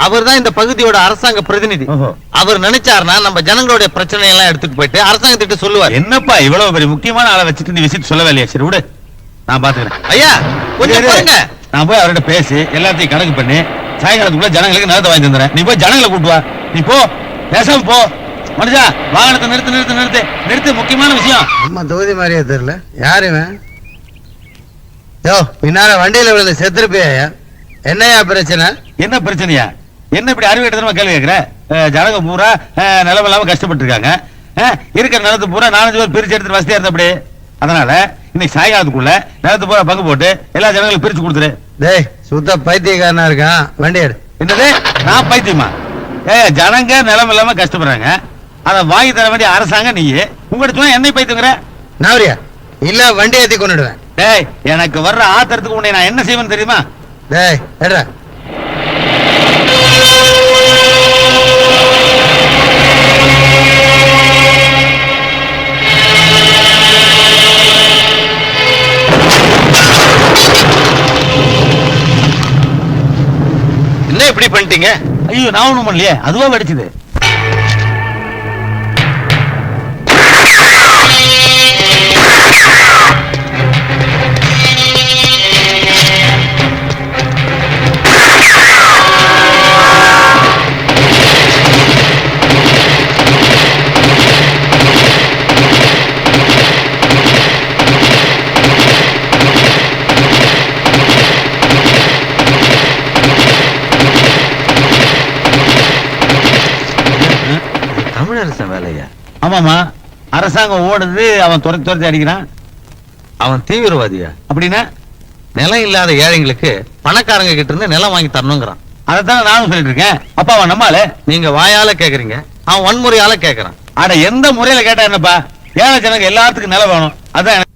அவர் தான் இந்த பகுதியோட அரசாங்க பிரதிநிதி. அவர் நினைச்சாருன்னா நம்ம ஜனங்களுடைய பிரச்சனை எல்லாம் எடுத்துட்டு போயிட்டு அரசாங்கத்திட்ட சொல்லுவார். என்னப்பா இவ்வளவு பெரிய முக்கியமான ஆளை வச்சுட்டு நீ விசிட் சொல்லவே இல்லையா? சரி விடு, நான் பாத்துக்கிறேன். ஐயா கொஞ்சம் பாருங்க, நான் போய் அவர்கிட்ட பேசி எல்லாத்தையும் கணக்கு பண்ணி சாயங்காலத்துக்குள்ள ஜனங்களுக்கு நிலத்தை வாங்கி தந்துறேன். நீ போய் ஜனங்களை கூட்டு வா. நீ போ, பேசாம போ. மனுஷா, வாகனத்தை நிறுத்து நிறுத்து நிறுத்து நிறுத்து. முக்கியமான விஷயம். அம்மா தொகுதி மாதிரியே தெரியல. யாருமே யோ பின்னால வண்டியில விழுந்து செத்துருப்பியா? என்னையா பிரச்சனை? என்ன பிரச்சனையா? என்ன இப்படி அறிவியட்டமா கேள்வி கேட்கிற? ஜனங்க பூரா நிலம் இல்லாம கஷ்டப்பட்டு இருக்காங்க. இருக்கிற நிலத்து பூரா 4-5 பேர் பிரிச்சு எடுத்துட்டு வசதியா இருந்த அப்படி. அதனால இன்னைக்கு சாயங்காலத்துக்குள்ள நிலத்து பூரா பங்கு போட்டு எல்லா ஜனங்களும் பிரிச்சு கொடுத்துரு. டேய் சுத்த பைத்தியக்காரனா இருக்கான், வண்டி எடு. என்னது? நான் பைத்தியமா? ஜனங்க நிலம் இல்லாம கஷ்டப்படுறாங்க, அதை வாங்கி தர வேண்டிய அரசாங்கம் நீ. உங்கள்கிட்ட சொன்னா என்னை பைத்தியங்கிற? நாவரியா இல்ல வண்டி ஏத்தி கொண்டுடுவேன். டேய், எனக்கு வர்ற ஆத்திரத்துக்கு உன்னை நான் என்ன செய்வேன்னு தெரியுமா? டேய் எடுறா. என்ன இப்படி பண்ணிட்டீங்க? ஐயோ, நான் ஒண்ணும் பண்ணலையே, அதுவா வெடிச்சது. தமிழரசன் வேலையா? ஆமாமா, அரசாங்கம் ஓடுது, அவன் துரத்தி அடிக்கிறான். அவன் தீவிரவாதியா? அப்படின்னா நிலம் இல்லாத ஏழைங்களுக்கு பணக்காரங்க கிட்ட இருந்து நிலம் வாங்கி தரணுங்கிறான். அதைத்தான் நானும் சொல்லிட்டு இருக்கேன். அப்பா அவன் நம்மால. நீங்க வாயால கேக்குறீங்க, அவன் வன்முறையால கேக்குறான். ஆனா எந்த முறையில கேட்டா என்னப்பா? ஏழை ஜனங்க எல்லாத்துக்கும் நிலம் வேணும். அதான்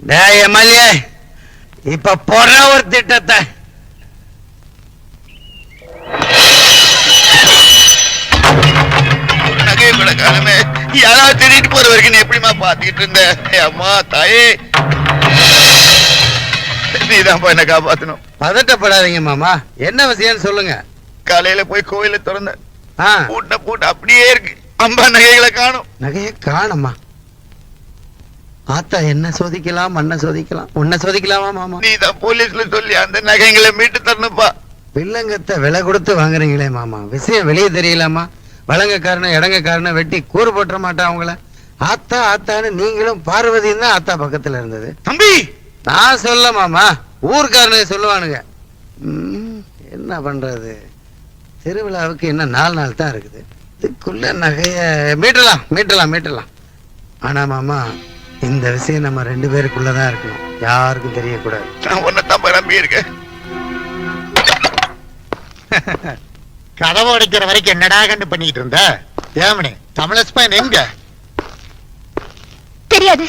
டேய் எம்எல்ஏ, இப்ப போடுற ஒரு திட்டத்தை. நகை கொடக்காரமே, யாராவது திருட்டு போற வரைக்கும் நீ எப்படிமா பாத்துக்கிட்டு இருந்த? அம்மா தாயே, நீதான் என்ன காப்பாத்தணும். பதட்டப்படாதீங்க மாமா, என்ன விஷயம்னு சொல்லுங்க. காலையில போய் கோயில திறந்த பூட்ட அப்படியே இருக்கு. அம்பா நகைகளை காணும். நகையை காணுமா? ஆத்தா என்ன சோதிக்கலாம், மண்ண சோதிக்கலாம், உன்ன சோதிக்கலாமா மாமா? நீதான் போலீஸ்ல சொல்லி அந்த நகைகளை மீட்டு தரணுப்பா. வில்லங்கத்தை விலை கொடுத்து வாங்குறீங்களே மாமா, விஷயம் வெளியே தெரியலாமா? வழங்கக்காரன இடங்கக்காரன வெட்டி கூறு போட்டுற மாட்டா அவங்கள. ஆத்தா ஆத்தான்னு நீங்களும் பார்வதியும் தான் ஆத்தா பக்கத்துல இருந்தது. தம்பி, நான் சொல்ல மாமா, ஊர்க்காரனே சொல்லுவானுங்க. என்ன பண்றது, திருவிழாவுக்கு இன்னும் 4 நாள் தான் இருக்குது. இதுக்குள்ள நகைய மீட்டலாம் மீட்டலாம் மீட்டலாம். ஆனா மாமா, இந்த விஷயம் நம்ம 2 பேருக்குள்ளதான் இருக்கணும், யாருக்கும் தெரியக்கூடாது. நான் உன்னைத்தான் நம்பி இருக்கேன். கதவை உடைக்கிற வரைக்கும் என்னடா கண்டு பண்ணிட்டு இருந்த? ஏமனே, தமிழஸ்பன் எங்க? தெரியாது.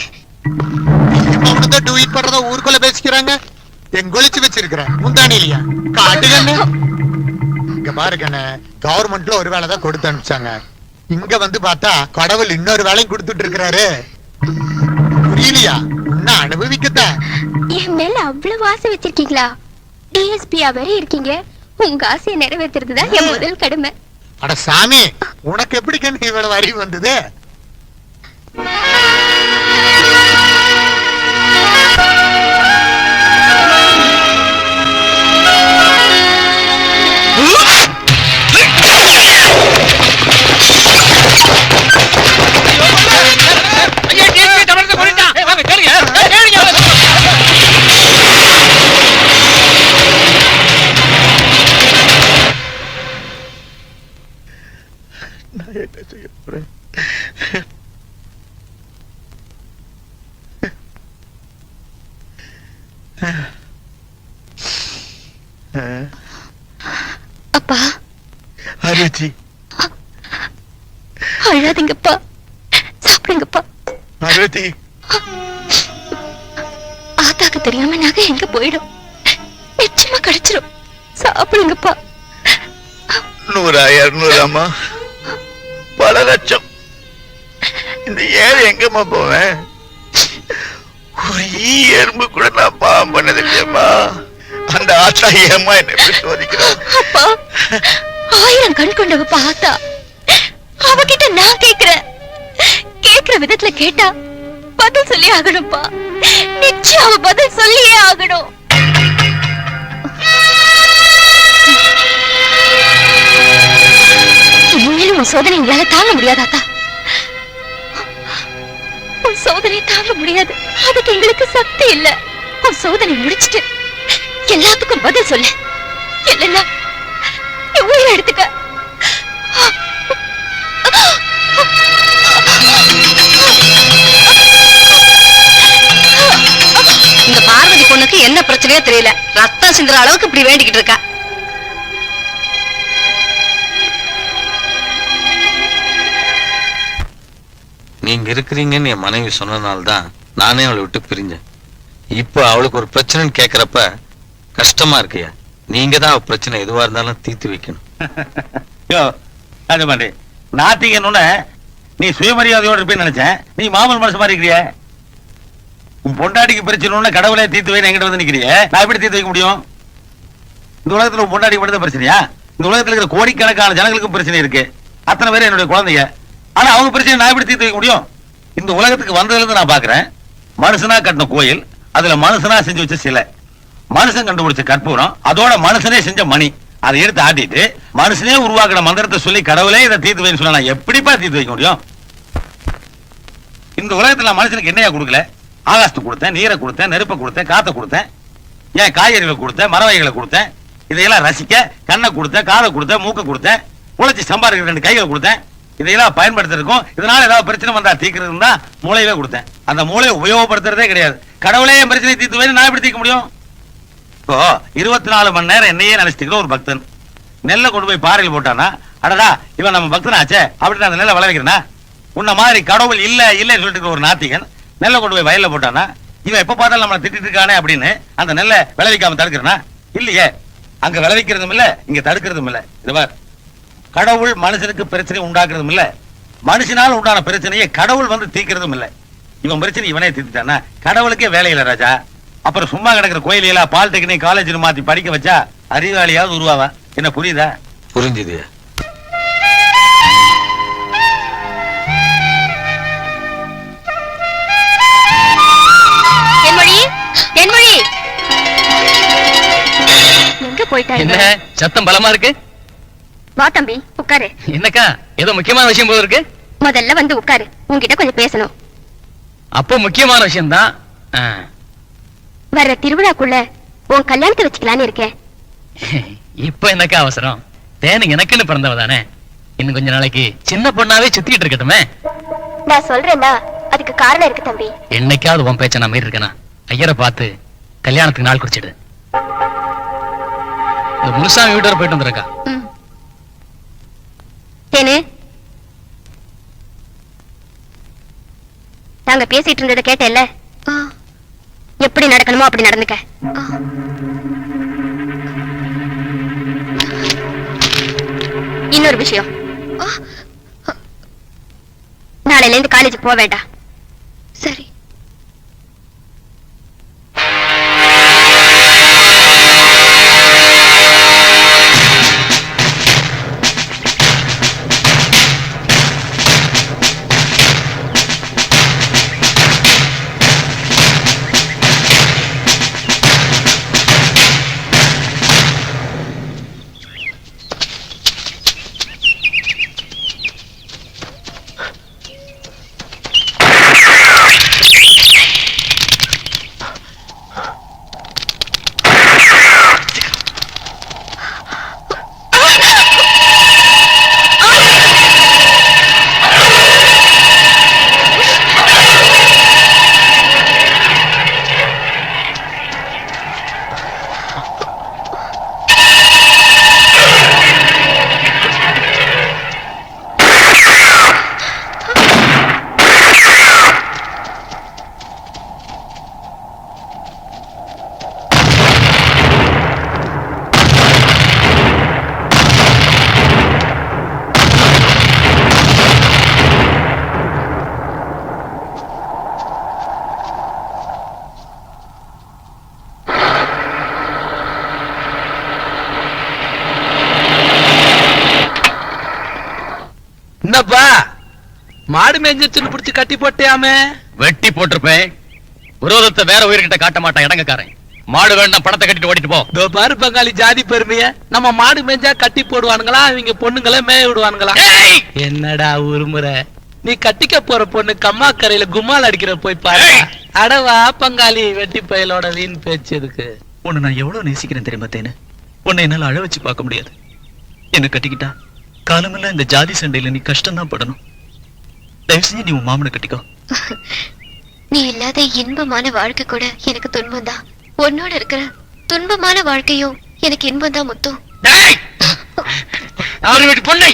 அவனுதான் டூயிட் பண்றத ஊருக்குள்ள பேசிக்கிறாங்க. எங்கொழிச்சு வச்சிருக்கிறேன் முந்தானி இல்லையா? காட்டுகண்ணு இங்க பாருங்கண்ண, கவர்மெண்ட்ல ஒரு வேலை தான் கொடுத்து அனுப்பிச்சாங்க. இங்க வந்து பார்த்தா கடவுள் இன்னொரு வேலையும் கொடுத்துட்டு இருக்கிறாரு. புரியலையா? உன்ன அனுபவிக்கத்தான். என் மேல அவ்வளவு ஆசை வச்சிருக்கீங்களா? டிஎஸ்பியா வேற இருக்கீங்க. உங்க ஆசையை நிறைவேற்றுறதுதான் என் முதல் கடமை. அட சாமி, உனக்கு எப்படி கண்ணு இவ்வளவு அறிவு வந்தது? நான் என்ன செய்ய போறேன்? அப்பா, அருச்சி, அழாதீங்கப்பா, சாப்பிடுங்கப்பா. அருச்சி, ஆத்தாக்கு தெரியாம நகை எங்க போயிடும், நிச்சயமா கிடைச்சிரும். சாப்பிடுங்கப்பா. 100 200 அம்மா, பல லட்சம். இந்த ஏழை எங்கம்மா போவேன்? ஒரு எறும்பு கூட நான் பாவம் பண்ணது இல்லையம்மா. அந்த ஆத்தா ஏம்மா என்ன எப்படி சோதிக்கிறான்? அப்பா, 1000 கண் கொண்டவப்பா ஆத்தா. அவகிட்ட நான் கேக்குறேன். கேக்குற விதத்துல கேட்டா பதில் சொல்லி ஆகணும்ப்பா. நிச்சயம் அவ பதில் சொல்லியே ஆகணும். இனிமேலும் உன் சோதனை எங்களால தாங்க முடியாதாத்தா. உன் சோதனை தாங்க முடியாது, அதுக்கு எங்களுக்கு சக்தி இல்ல. உன் சோதனை முடிச்சிட்டு எல்லாத்துக்கும் பதில் சொல்லு. இல்லைன்னா என் உயிரை எடுத்துக்க. இந்த பார்வதி பொண்ணுக்கு என்ன பிரச்சனையோ தெரியல, ரத்தம் சிந்துற அளவுக்கு இப்படி வேண்டிக்கிட்டு இருக்கா. நீங்க இருக்கிறீங்கன்னு என் மனைவி சொன்னனால்தான் நானே அவளை விட்டு பிரிஞ்சேன். இப்ப அவளுக்கு ஒரு பிரச்சனைன்னு கேக்குறப்ப கஷ்டமா இருக்கியா? நீங்க தான் அவ பிரச்சனை எதுவா இருந்தாலும் தீர்த்து வைக்கணும். ராஜபாண்டி, நாத்திகன்னு நீ சுயமரியாதையோட இருப்பேன்னு நினைச்சேன். நீ மாமல் மனசு மாதிரி இருக்கிறிய. உன் பொண்டாட்டிக்கு பிரச்சனை கடவுளே தீர்த்து வைன்னு என்கிட்ட வந்து நிக்கிறிய. நான் எப்படி தீர்த்து வைக்க முடியும்? இந்த உலகத்துல உன் பொண்டாட்டிக்கு மட்டும் பிரச்சனையா? இந்த உலகத்துல இருக்கிற கோடிக்கணக்கான ஜனங்களுக்கும் பிரச்சனை இருக்கு. அத்தனை பேர் என்னுடைய குழந்தைங்க. ஆனா அவங்க பிரச்சனை நான் எப்படி தீர்த்து வைக்க முடியும்? இந்த உலகத்துக்கு வந்ததுல இருந்து நான் பாக்குறேன், மனுஷனா கட்டின கோயில், அதுல மனுஷனா செஞ்சு வச்ச சிலை, மனுஷன் கண்டுபிடிச்ச கற்பூரம், அதோட மனுஷனே செஞ்ச மணி, அதை எடுத்து ஆட்டிட்டு மனுஷனே உருவாக்கின மந்திரத்தை சொல்லி கடவுளே இதை தீர்த்து வைன்னு சொன்னா எப்படிப்பா தீர்த்து வைக்க முடியும்? இந்த உலகத்துல மனுஷனுக்கு என்னையா கொடுக்கல? ஆகாசத்துக்கு கொடுத்தேன், நீரை கொடுத்தேன், நெருப்பை கொடுத்தேன், காத்தை கொடுத்தேன், ஏன் காய்கறிகளை கொடுத்தேன், மர வகைகளை கொடுத்தேன், இதையெல்லாம் ரசிக்க கண்ணை கொடுத்தேன், காதை கொடுத்தேன், மூக்கை கொடுத்தேன், உழைச்சி சம்பாதிக்கிற 2 கைகளை கொடுத்தேன். இதையெல்லாம் பயன்படுத்திருக்கோம். இதனால ஏதாவது பிரச்சனை வந்தா தீர்க்கிறது தான் மூளையவே கொடுத்தேன். அந்த மூளையை உபயோகப்படுத்துறதே கிடையாது. கடவுளே என் பிரச்சனை தீர்த்து வைன்னு நான் எப்படி தீர்க்க முடியும்? இப்போ 24 மணி நேரம் என்னையே நினைச்சிட்டு ஒரு பக்தன் நெல்லை கொண்டு போய் பாறையில் போட்டானா, அடடா இவன் நம்ம பக்தனாச்சே அப்படின்னு அந்த நெல்லை விளைவிக்கிறேன்னா, உன்ன மாதிரி கடவுள் இல்ல இல்லன்னு சொல்லிட்டு ஒரு நாத்திகன் நெல்லை கொண்டு போய் வயல்ல போட்டானா, இவன் எப்ப பார்த்தாலும் நம்மளை திட்டிட்டு இருக்கானே அப்படின்னு அந்த நெல்லை விளைவிக்காம தடுக்கிறனா? இல்லையே. அங்க விளைவிக்கிறதும் இல்ல, இங்க தடுக்கிறதும் இல்ல. இது பார், கடவுள் மனுஷனுக்கு பிரச்சனை உண்டாக்குறதும் இல்ல, மனுஷனால உண்டான பிரச்சனையை கடவுள் வந்து தீர்க்கிறதும் இல்ல. இவன் பிரச்சனை இவனே தீர்த்துட்டானா கடவுளுக்கே வேலை இல்ல ராஜா. அப்புறம் சும்மா கிடக்கிற கோயிலையெல்லாம் பாலிடெக்னிக் காலேஜ் மாத்தி படிக்க வச்சா அறிவாளியாவது உருவாவா? என்ன புரியுதா? புரிஞ்சுது. எங்க போயிட்டாங்க? என்ன சத்தம் பலமா இருக்கு? வா தம்பி உட்காரு. என்னக்கா ஏதோ முக்கியமான விஷயம் போல இருக்கு. முதல்ல வந்து உட்காரு, உன்கிட்ட கொஞ்சம் பேசணும். அப்போ முக்கியமான விஷயம் தான். வர்ற திருவிழாக்குள்ள உன் கல்யாணத்தை வச்சுக்கலான்னு இருக்கேன். இப்ப என்னக்கா அவசரம்? தேனு எனக்குன்னு பிறந்தவ தானே. இன்னும் கொஞ்ச நாளைக்கு சின்ன பொண்ணாவே சுத்திட்டு இருக்கட்டுமே. நான் சொல்றேன்னா அதுக்கு காரணம் இருக்கு தம்பி. என்னைக்காவது உன் பேச்ச நான் மீறி இருக்கேனா? ஐயரை பார்த்து கல்யாணத்துக்கு நாள் குறிச்சிடு. இந்த முனுசாமி வீட்டு வரை போயிட்டு வந்துருக்கா. தேனு, நாங்க பேசிட்டு இருந்ததை கேட்டேல்ல? எப்படி நடக்கணுமோ அப்படி நடந்துக்க. இன்னொரு விஷயம், நாளையில இருந்து காலேஜ் போக வேண்டாம். சரி. என்னப்பா மாடு மேஞ்சிருச்சுன்னு புடிச்சு கட்டி போட்டியாமே? வெட்டி போட்டிருப்பேன். விரோதத்தை வேற உயிர்கிட்ட காட்ட மாட்டான் இடங்கக்காரன். மாடு வேண்டாம், பணத்தை கட்டிட்டு ஓடிட்டு போ. இதோ பாரு பங்காளி ஜாதி பெருமைய. நம்ம மாடு மேஞ்சா கட்டி போடுவானுங்களா, இவங்க பொண்ணுங்களே மேய விடுவானுங்களா? என்னடா உருமுறை? நீ கட்டிக்க போற பொண்ணு கம்மா கரையில கும்மால் அடிக்கிற போய் பாரு. அடவா பங்காளி, வெட்டி பயலோட வீண் பேச்சு எதுக்கு? உன்னை நான் எவ்வளவு நேசிக்கிறேன் தெரியுமா தேனு? உன்னை என்னால அழ வச்சு பார்க்க முடியாது. என்ன கட்டிக்கிட்டா காலமெல்லாம் இந்த ஜாதி சண்டையில நீ கஷ்டம் தான் படணும். தயவு செஞ்சு நீ உன் மாமனை கட்டிக்கோ. நீ இல்லாத இன்பமான வாழ்க்கை கூட எனக்கு துன்பம் தான். உன்னோட இருக்கிற துன்பமான வாழ்க்கையும் எனக்கு இன்பம் தான் முத்து. அவரு வீட்டு பொண்ணு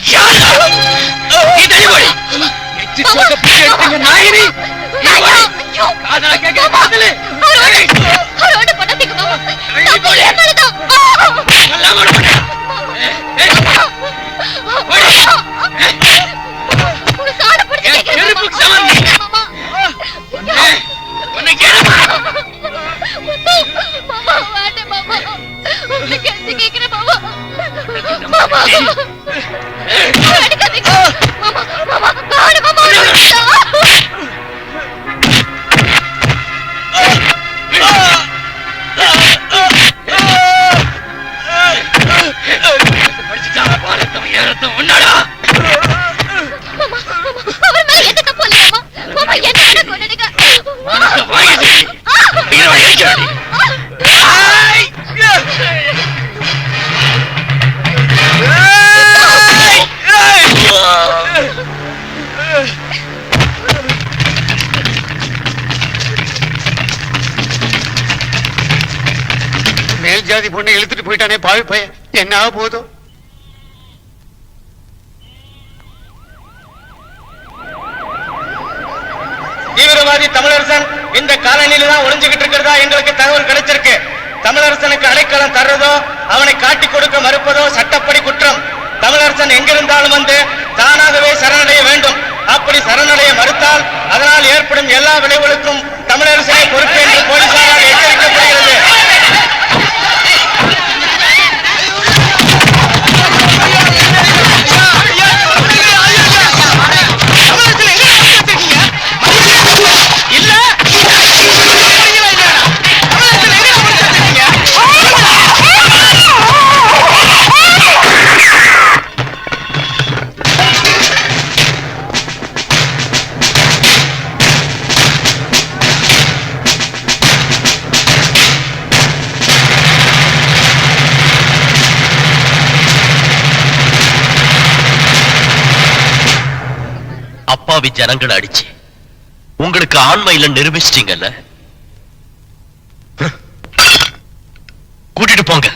மேல் ஜாதி பொண்ணை இழுத்துட்டு போயிட்டானே பாவி பையன், என்ன ஆக போதும்? தீவிரவாதி தமிழரசன் இந்த காலனியில தான் ஒளிஞ்சுகிட்டு இருக்கிறதா எங்களுக்கு தகவல் கிடைச்சிருக்கு. தமிழரசனுக்கு அடைக்கலம் தர்றதோ அவனை காட்டி கொடுக்க மறுப்பதோ சட்டப்படி குற்றம். தமிழரசன் எங்கிருந்தாலும் வந்து தானாகவே சரணடைய வேண்டும். அப்படி சரணடைய மறுத்தால் அதனால் ஏற்படும் எல்லா விளைவுகளுக்கும் தமிழரசனை பொறுப்பு என்று போலீசாரால் எச்சரிக்கப்படுகிறது. அப்பாவி ஜனங்களை அடிச்சு உங்களுக்கு ஆண்மையில நிரூபிச்சிட்டீங்கல்ல, கூட்டிட்டு போங்க.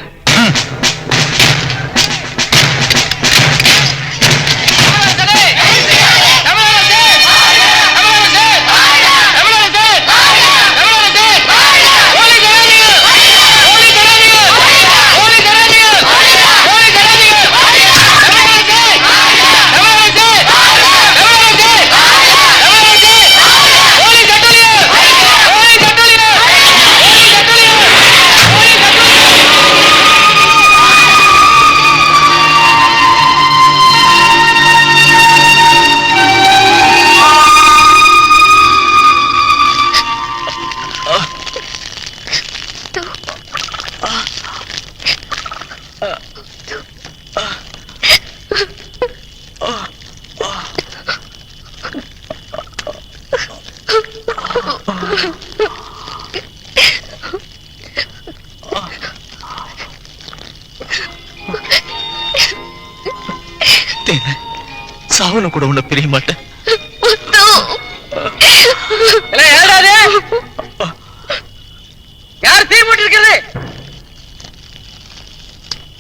சாவன கூட உன்னை பிரிய மாட்டேன். யார் தீ போட்டு இருக்கிறது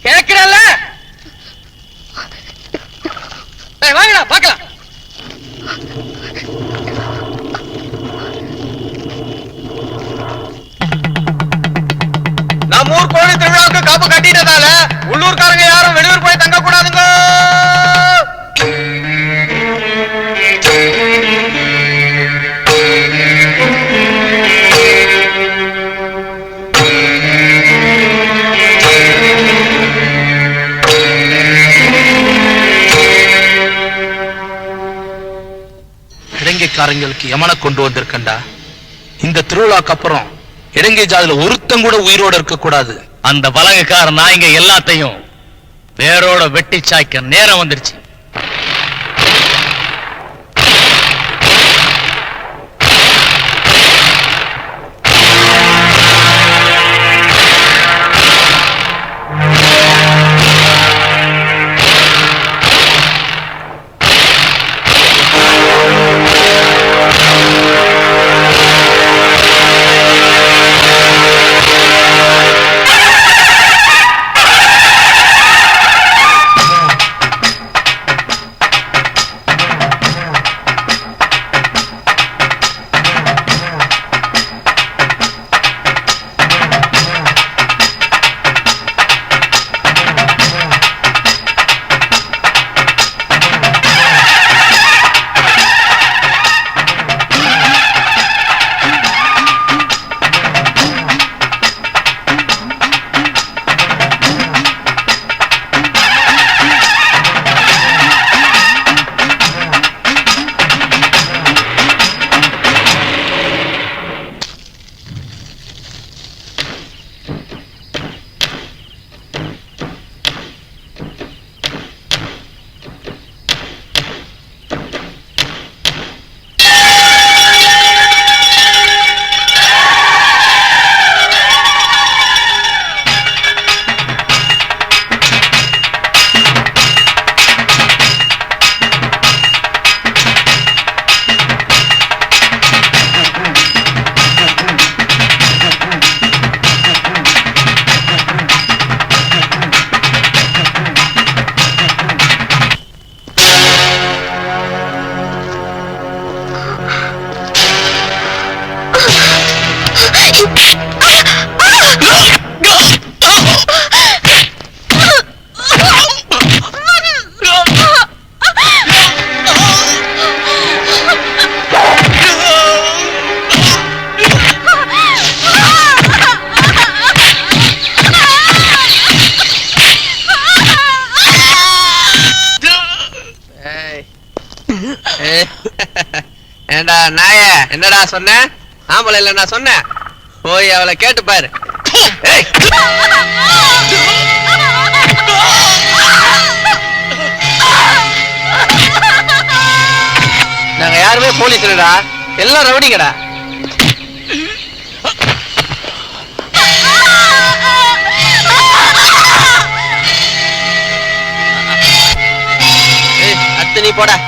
கேட்கிறல்ல? வாங்கடா பாக்கலாம். நம்ம ஊர் கோழி திருவிழாவுக்கு காப்பு கட்டிட்டதால உள்ளூர்காரங்க யாரும் வெளியூர் போய் தங்க கூடாதுங்க. இலங்கைக்காரங்களுக்கு யமனை கொண்டு வந்திருக்கண்டா. இந்த திருவிழாக்கு அப்புறம் இலங்கை ஜாதியில ஒருத்தம் கூட உயிரோட இருக்க கூடாது. அந்த பலகக்கார நாய்ங்க எல்லாத்தையும் வேரோட வெட்டி சாய்க்க நேரம் வந்துருச்சு. ஏண்டா நாய, என்னடா சொன்ன? ஆம்பளை இல்ல நான் சொன்னேன். போய் அவளை கேட்டு பாரு. நாங்க யாருமே போலீஸ் இல்லடா, எல்லாம் ரவுடிங்கடா. அடுத்து நீ போடா.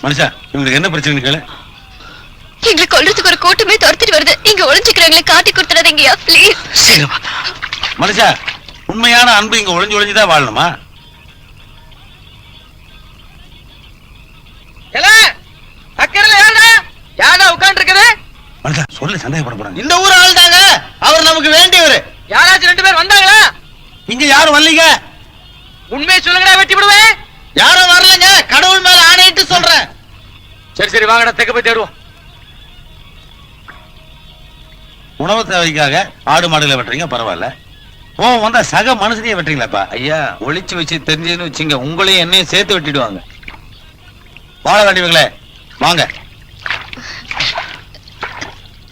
மனுஷா, இவங்களுக்கு என்ன பிரச்சனை கேளு. எங்களை கொல்றதுக்கு ஒரு கூட்டமே துரத்திட்டு வருது. இங்க ஒளிஞ்சுக்கிறவங்களை காட்டி கொடுத்துறாதீங்கயா ப்ளீஸ். மனுஷா, உண்மையான அன்பு இங்க ஒளிஞ்சுதான் வாழணுமா? உட்கார்ந்து இருக்குது. மனுஷா சொல்லு, சந்தேகப்பட போறாங்க. இந்த ஊர் ஆள் தாங்க, அவர் நமக்கு வேண்டியவர். யாராச்சும் 2 பேர் வந்தாங்களா? இங்க யாரும் வரலீங்க. உண்மையை சொல்லுங்கடா, வெட்டி விடுவேன். யாரும் வரலங்க, கடவுள் மேல ஆணையிட்டு சொல்றேன். சரி சரி வாங்கடா, தெக்க போய் தேடுவோம். உணவு தேவைக்காக ஆடு மாடுகளை வெட்டுறீங்க, பரவாயில்ல. வந்தா சக மனுஷனையே வெட்டுறீங்களாப்பா? ஐயா, ஒளிச்சு வச்சு தெரிஞ்சதுன்னு வச்சுங்க, உங்களையும் என்னையும் சேர்த்து வெட்டிடுவாங்க. வாழ வேண்டியவங்களே வாங்க.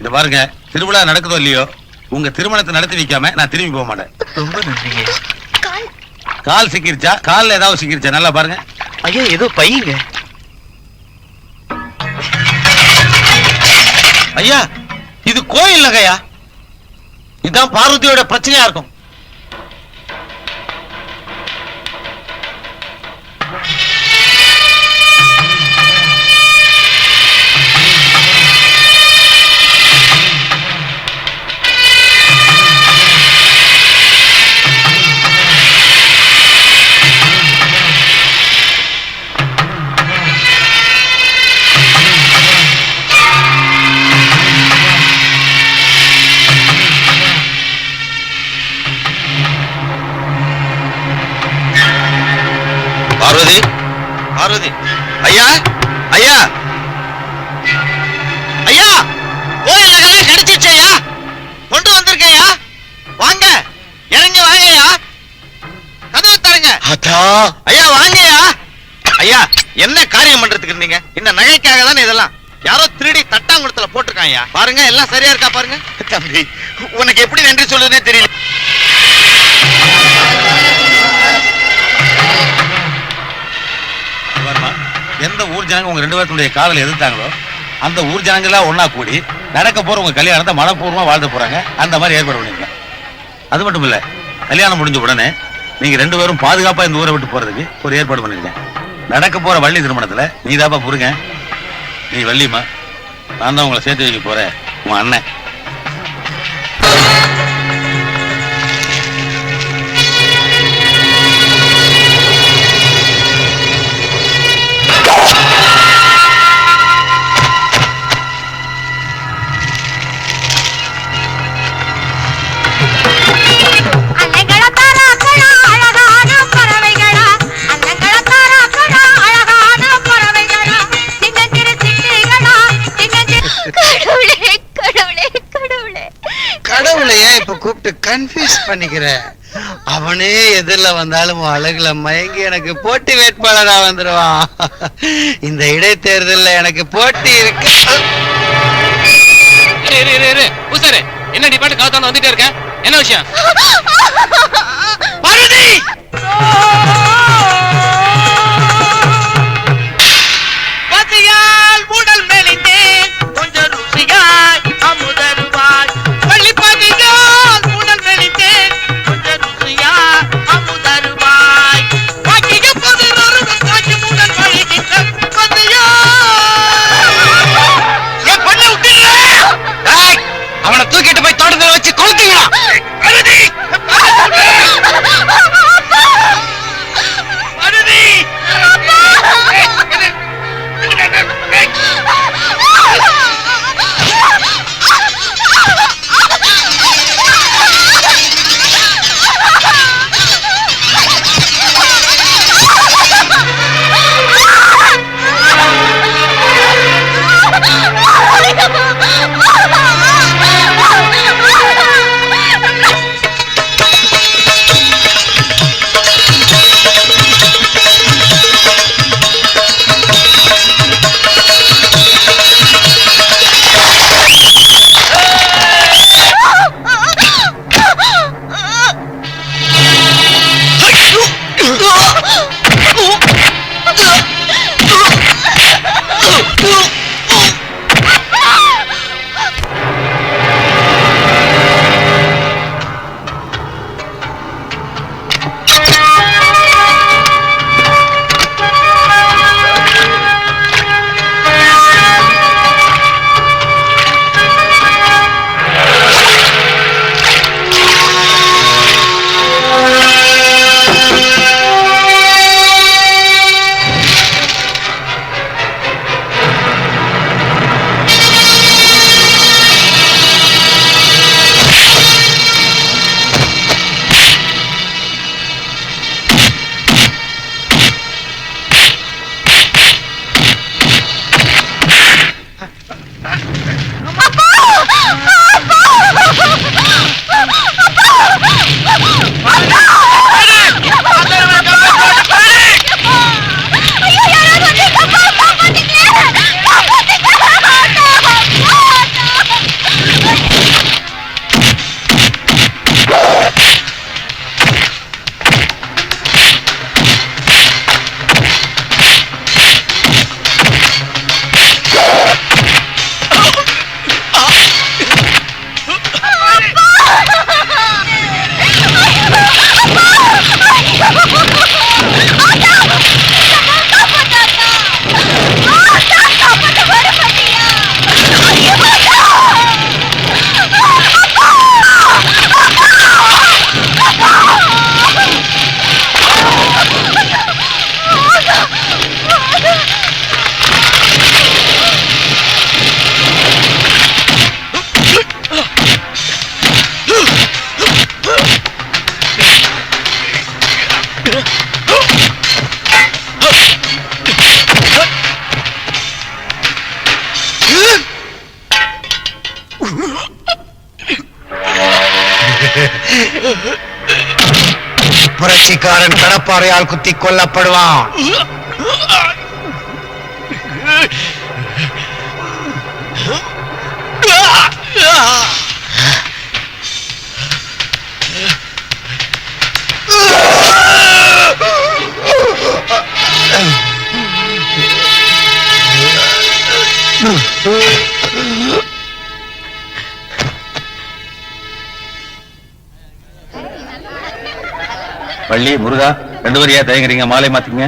இது பாருங்க, திருவிழா நடக்குதோ இல்லையோ, உங்க திருமணத்தை நடத்தி வைக்காம நான் திரும்பி போக மாட்டேன். ரொம்ப நன்றிங்க. கால் சிக்கிருச்சா? கால்ல ஏதாவது சிக்கிருச்சா? நல்லா பாருங்க. ஐயா, ஏதோ பையங்க. ஐயா, இது கோயில் நகையா? இதுதான் பார்வதியோட பிரச்சனையா இருக்கும். பார்வதி, பார்வதி, ஐயா, ஐயா, ஐயா, கோயில் நகை கிடைச்சிருச்சு ஐயா. கொண்டு வந்திருக்கையா, வாங்க, இறங்கி வாங்கய்யா, கதவு தரங்க. ஐயா வாங்கய்யா. ஐயா, என்ன காரியம் பண்றதுக்கு இருந்தீங்க? இந்த நகைக்காக தானே இதெல்லாம். யாரோ திருடி தட்டாங்குளத்துல போட்டிருக்காங்க. பாருங்க, எல்லாம் சரியா இருக்கா பாருங்க. தம்பி, உனக்கு எப்படி நன்றி சொல்றதுன்னே தெரியல. எந்த ஊர் ஜனங்க உங்க 2 பேருடைய காதலை எதிர்த்தாங்களோ அந்த ஊர் ஜனங்க எல்லாம் ஒன்னா கூடி நடக்க போற உங்க கல்யாணத்தை மனப்பூர்வமா வாழ்ந்து போறாங்க. அந்த மாதிரி ஏற்பாடு பண்ணிருக்கேன். அது மட்டும் இல்ல, கல்யாணம் முடிஞ்ச உடனே நீங்க 2 பேரும் பாதுகாப்பா இந்த ஊரை விட்டு போறதுக்கு ஒரு ஏற்பாடு பண்ணிருக்கேன். நடக்க போற வள்ளி திருமணத்துல நீதாப்பா புருங்க, நீ வள்ளிமா, நான் தான் உங்களை சேர்த்து வைக்க போறேன், உங்க அண்ணன். அழகான பறவைகளா, கூப்பிட்டு கன்ஃபியூஸ் பண்ணிக்கிற. அவனே எதிரில வந்தாலும் அழகுல மயங்கி எனக்கு போட்டி வேட்பாளரா வந்துருவான். இந்த இடைத்தேர்தல்ல எனக்கு போட்டி இருக்கு. என்ன நீ பாட்டு காத்தாண்டு வந்துட்டே இருக்க? என்ன விஷயம்? பசியால் உடல் மெலிந்தேன், கொஞ்சம் ருசியாய் அமுதருவாய். பள்ளிப்பதியால் உடல் மெலிந்தேன், கொஞ்சம் ருசியாய் அமுதருவாய். பாக்கிய பதினொருவன் காட்சி முதல் வழிகின்ற அவனை தூக்கிட்டு போய் தோட்டத்தில் வச்சு கொளுத்துங்களா? புரட்சிக்காரன் கடப்பாறையால் குத்தி கொல்லப்படுவான். வள்ளி, முருகா, 2 பேரும் ஏன் தயங்குறீங்க? மாலை மாத்திங்க.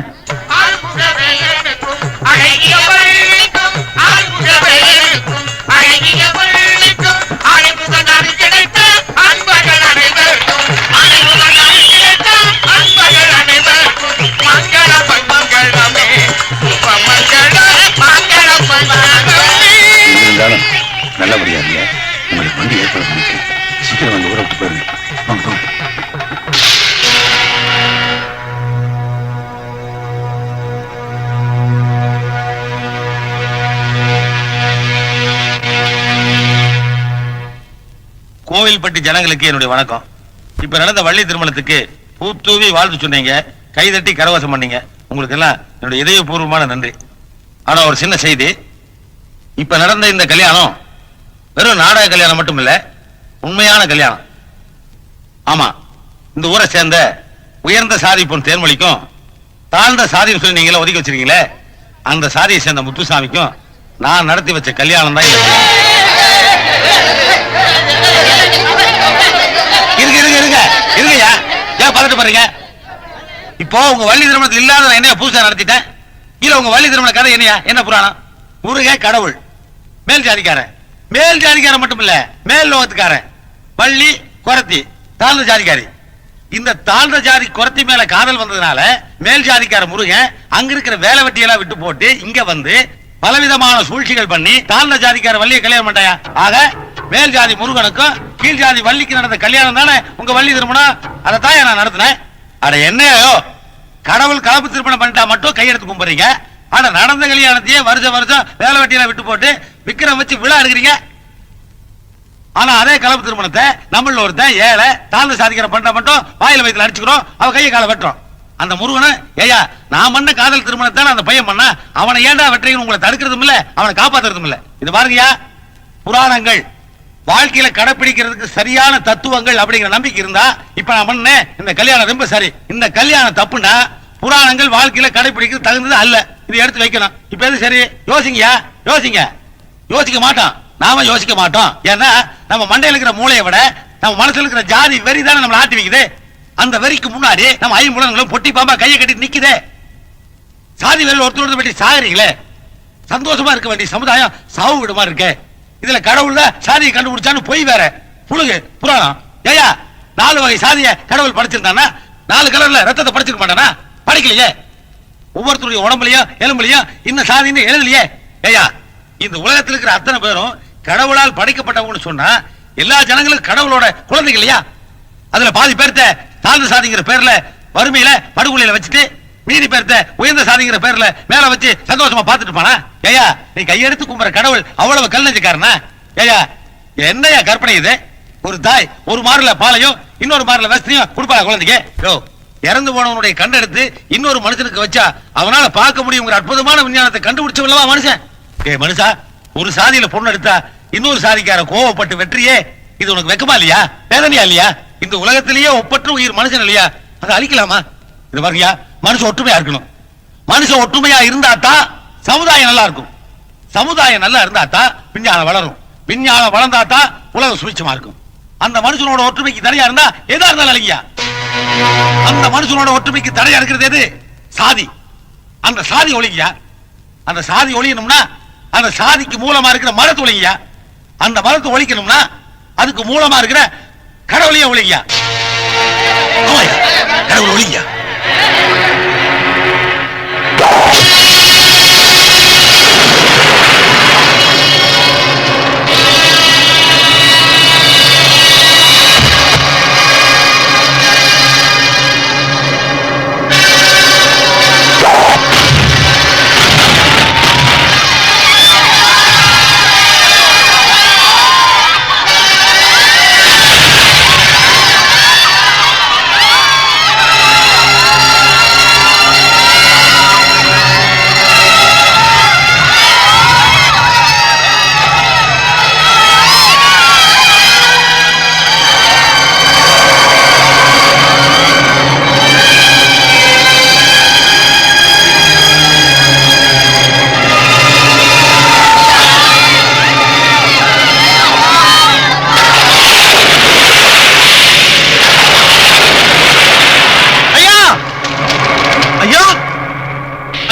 இருந்தாலும் நல்லபடியா இல்ல, உங்களுக்கு வண்டி ஏற்பாடு பண்ணிக்கிறேன். சீக்கிரம் வந்து ஊரை விட்டு போயிருங்க. வாங்க, வாங்க. கோவில்பட்டி ஜனங்களுக்கு என்னுடைய வணக்கம். இப்ப நடந்த வள்ளி திருமணத்துக்கு பூத்தூவி வாழ்த்து சொன்னீங்க, கைதட்டி கரவாசம் பண்ணீங்க. உங்களுக்கு எல்லாம் என்னுடைய இதயபூர்வமான நன்றி. ஆனா ஒரு சின்ன செய்தி, இப்ப நடந்த இந்த கல்யாணம் வெறும் நாடக கல்யாணம் மட்டும் இல்ல, உண்மையான கல்யாணம். ஆமா, இந்த ஊரை சேர்ந்த உயர்ந்த சாதி பொன் தேர்மொழிக்கும் தாழ்ந்த சாதின்னு சொல்லி நீங்களே ஒதுக்கி வச்சிருக்கீங்களே, அந்த சாதியை சேர்ந்த முத்துசாமிக்கும் நான் நடத்தி வச்ச கல்யாணம் தான். இருங்கய்யா, ஏன் பதட்டு பாருங்க. இப்போ உங்க வள்ளி திருமணத்தில் இல்லாத என்ன புதுசா நடத்திட்டேன்? இல்ல உங்க வள்ளி திருமண கதை என்னையா? என்ன புராணம்? முருக கடவுள், மேல் ஜாதிக்காரன். மேல் ஜாதிக்காரன் மட்டும் இல்ல, மேல் லோகத்துக்காரன். வள்ளி குறத்தி, தாழ்ந்த ஜாதிக்காரி. இந்த தாழ்ந்த ஜாதி குறத்தி மேல காதல் வந்ததுனால மேல் ஜாதிக்கார முருகன் அங்க இருக்கிற வேலை வெட்டியெல்லாம் விட்டு போட்டு இங்க வந்து பலவிதமான சூழ்ச்சிகள் பண்ணி தாழ்ந்த ஜாதிக்கார வள்ளியை கல்யாணம் பண்ணாயா. ஆக மேல் ஜாதி முருகனுக்கும் கீழ் ஜாதி வள்ளிக்கு நடந்த கல்யாணம் தானே உங்க வள்ளி திருமணம். அதைத்தான் நான் நடத்தினேன். அட என்னையோ, கடவுள் கலப்பு திருமணம் பண்ணிட்டா மட்டும் கையெடுத்து கும்பிடுறீங்க. ஆனா நடந்த கல்யாணத்தையே வருஷம் வருஷம் வேலை வெட்டியெல்லாம் விட்டு போட்டு விக்கிரம் வச்சு விழா எடுக்கிறீங்க. ஆனா அதே கலப்பு திருமணத்தை நம்மள ஒருத்தன் ஏழை தாழ்ந்த சாதிக்கிற பண்ற மட்டும் வாயில வயிற்றுல அடிச்சுக்கிறோம், அவ கையை காலை வெட்டுறோம். அந்த முருகனை ஏயா நான் பண்ண காதல் திருமணத்தை அந்த பையன் பண்ணா அவனை ஏண்டா வெட்டுறீங்கன்னு உங்களை தடுக்கிறதும் இல்ல, அவனை காப்பாத்துறதும் இல்ல. இது பாருங்கயா, புராணங்கள் வாழ்க்கையில கடைபிடிக்கிறதுக்கு சரியான தத்துவங்கள் அப்படிங்கிற நம்பிக்கை இருந்தா இப்ப நான் பண்ண இந்த கல்யாணம் ரொம்ப சரி. இந்த கல்யாணம் தப்புனா புராணங்கள் வாழ்க்கையில கடைபிடிக்கிறது தகுந்தது அல்ல. இது எடுத்து வைக்கணும். இப்ப எது சரி? யோசிங்கயா, யோசிங்க. யோசிக்க மாட்டோம், நாம யோசிக்க மாட்டோம். ஏன்னா நம்ம மண்டையில இருக்கிற மூளையை விட நம்ம மனசுல இருக்கிற ஜாதி வெறி தானே நம்மளை ஆட்டி வைக்குது. அந்த வெறிக்கு முன்னாடி நம்ம ஐம்புலன்களும் பொட்டி பாம்பா கையை கட்டி நிக்குதே. சாதி வெறி ஒருத்தர் வெட்டி சாகுறீங்களே. சந்தோஷமா இருக்க வேண்டிய சமுதாயம் சாவு விடுமா இருக்கு. இதுல கடவுள் தான் சாதியை கண்டுபிடிச்சான்னு போய் வேற புழுகு புராணம். ஏயா 4 வகை சாதிய கடவுள் படைச்சிருந்தானா 4 கலர்ல ரத்தத்தை படைச்சிருக்க மாட்டானா? படைக்கலையே. ஒவ்வொருத்தருடைய உடம்புலயும் எலும்புலயும் இன்னும் சாதின்னு எழுதலையே. ஏயா இந்த உலகத்தில் இருக்கிற அத்தனை பேரும் கடவுளால் படைக்கப்பட்டவங்கன்னு சொன்னா எல்லா ஜனங்களும் கடவுளோட குழந்தைகள் இல்லையா? அதுல பாதி பேர்த்த தாழ்ந்த சாதிங்கிற பேர்ல வறுமையில படுகொலையில வச்சுட்டு மீதி பேர்த்த உயர்ந்த சாதிங்கிற பேர்ல மேல வச்சு சந்தோஷமா பாத்துட்டு போனா. ஏயா நீ கையெடுத்து கும்புற கடவுள் அவ்வளவு கல் நெஞ்சுக்காரனா? ஏயா என்னையா கற்பனை இது? ஒரு தாய் ஒரு மாறுல பாலையும் இன்னொரு மாறுல வசதியும் கொடுப்பாங்க குழந்தைக்கு. இறந்து போனவனுடைய கண்டெடுத்து இன்னொரு மனுஷனுக்கு வச்சா அவனால பார்க்க முடியுங்கிற அற்புதமான விஞ்ஞானத்தை கண்டுபிடிச்சவல்லவா மனுஷன். மனுஷா, ஒரு சாதியில பொண்ணு எடுத்தா இன்னொரு சாதிக்கார கோவப்பட்டு வெற்றியே, இது உனக்கு வெக்கமா இல்லையா? வேதனையா இல்லையா? இந்த உலகத்திலேயே ஒப்பற்ற உயிர் மனுஷன் இல்லையா? அதை அழிக்கலாமா? இது பாருங்கயா, மனுஷன் ஒற்றுமையா இருக்கணும். மனுஷன் ஒற்றுமையா இருந்தா தான் சமுதாயம் நல்லா இருக்கும். சமுதாயம் நல்லா இருந்தா தான் விஞ்ஞானம் வளரும். விஞ்ஞானம் வளர்ந்தா தான் உலகம் சுபிட்சமா இருக்கும். அந்த மனுஷனோட ஒற்றுமைக்கு தடையா இருந்தா எதா இருந்தாலும் அழகியா. அந்த மனுஷனோட ஒற்றுமைக்கு தடையா இருக்கிறது எது? சாதி. அந்த சாதி ஒழிங்கயா. அந்த சாதி ஒழியணும்னா அந்த சாதிக்கு மூலமா இருக்கிற மரத்தை ஒழிங்கயா. அந்த மரத்தை ஒழிக்கணும்னா அதுக்கு மூலமா இருக்கிற கடவுளையே ஒழிங்கயா. கடவுள் ஒழிங்கயா.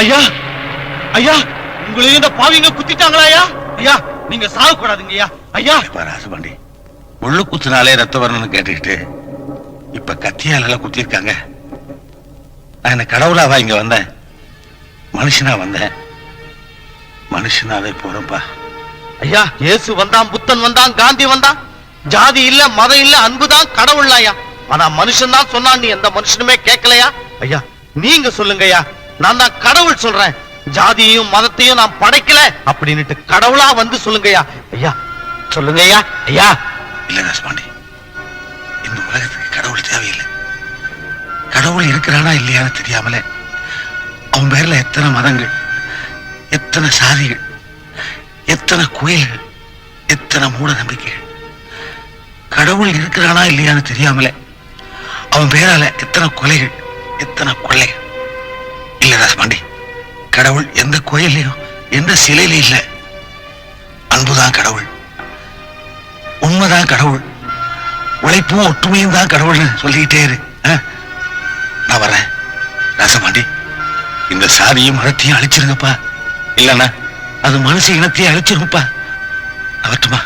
ஐயா ஐயா உங்களையும் இந்த பாவிங்க குத்திட்டாங்களா? ஐயா ஐயா நீங்க சாக கூடாதுங்க. ஐயா ஐயா ராசபாண்டி, முள்ளு குத்துனாலே ரத்த வரணும்னு கேட்டுக்கிட்டு இப்ப கத்தியால குத்திருக்காங்க. நான் என்ன கடவுளாவா இங்க வந்தேன்? மனுஷனா வந்தேன். மனுஷனாவே போறப்பா. ஐயா இயேசு வந்தான், புத்தன் வந்தான், காந்தி வந்தான். ஜாதி இல்ல மதம் இல்ல அன்புதான் கடவுள். ஐயா ஆனா மனுஷன் தான் சொன்னான், நீ எந்த மனுஷனுமே கேட்கலையா? ஐயா நீங்க சொல்லுங்க ஐயா. நான் தான் கடவுள் சொல்றேன், ஜாதியையும் மதத்தையும் நான் படைக்கல அப்படின்னுட்டு கடவுளா வந்து சொல்லுங்க ஐயா. ஐயா சொல்லுங்க ஐயா. ஐயா இல்ல ராசபாண்டி, இந்த உலகத்துக்கு கடவுள் தேவையில்லை. கடவுள் இருக்கிறானா இல்லையான்னு தெரியாமலே அவன் பேர்ல எத்தனை மதங்கள், எத்தனை சாதிகள், எத்தனை கோயில்கள், எத்தனை மூட நம்பிக்கைகள். கடவுள் இருக்கிறானா இல்லையான்னு தெரியாமலே அவன் பேரால எத்தனை கொலைகள், எத்தனை கொள்ளைகள். இல்ல ராசபாண்டி, கடவுள் எந்த கோயிலையும் எந்த சிலையிலும் இல்ல. அன்புதான் கடவுள், உண்மைதான் கடவுள், உழைப்பும் ஒற்றுமையும் தான் கடவுள்னு சொல்லிக்கிட்டே இரு. நான் வரேன் ராசபாண்டி. இந்த சாதியும் மதத்தையும் அழிச்சிருங்கப்பா, இல்லன்னா அது மனுஷ இனத்தையும் அழிச்சிருங்கப்பா. அவட்டுமா?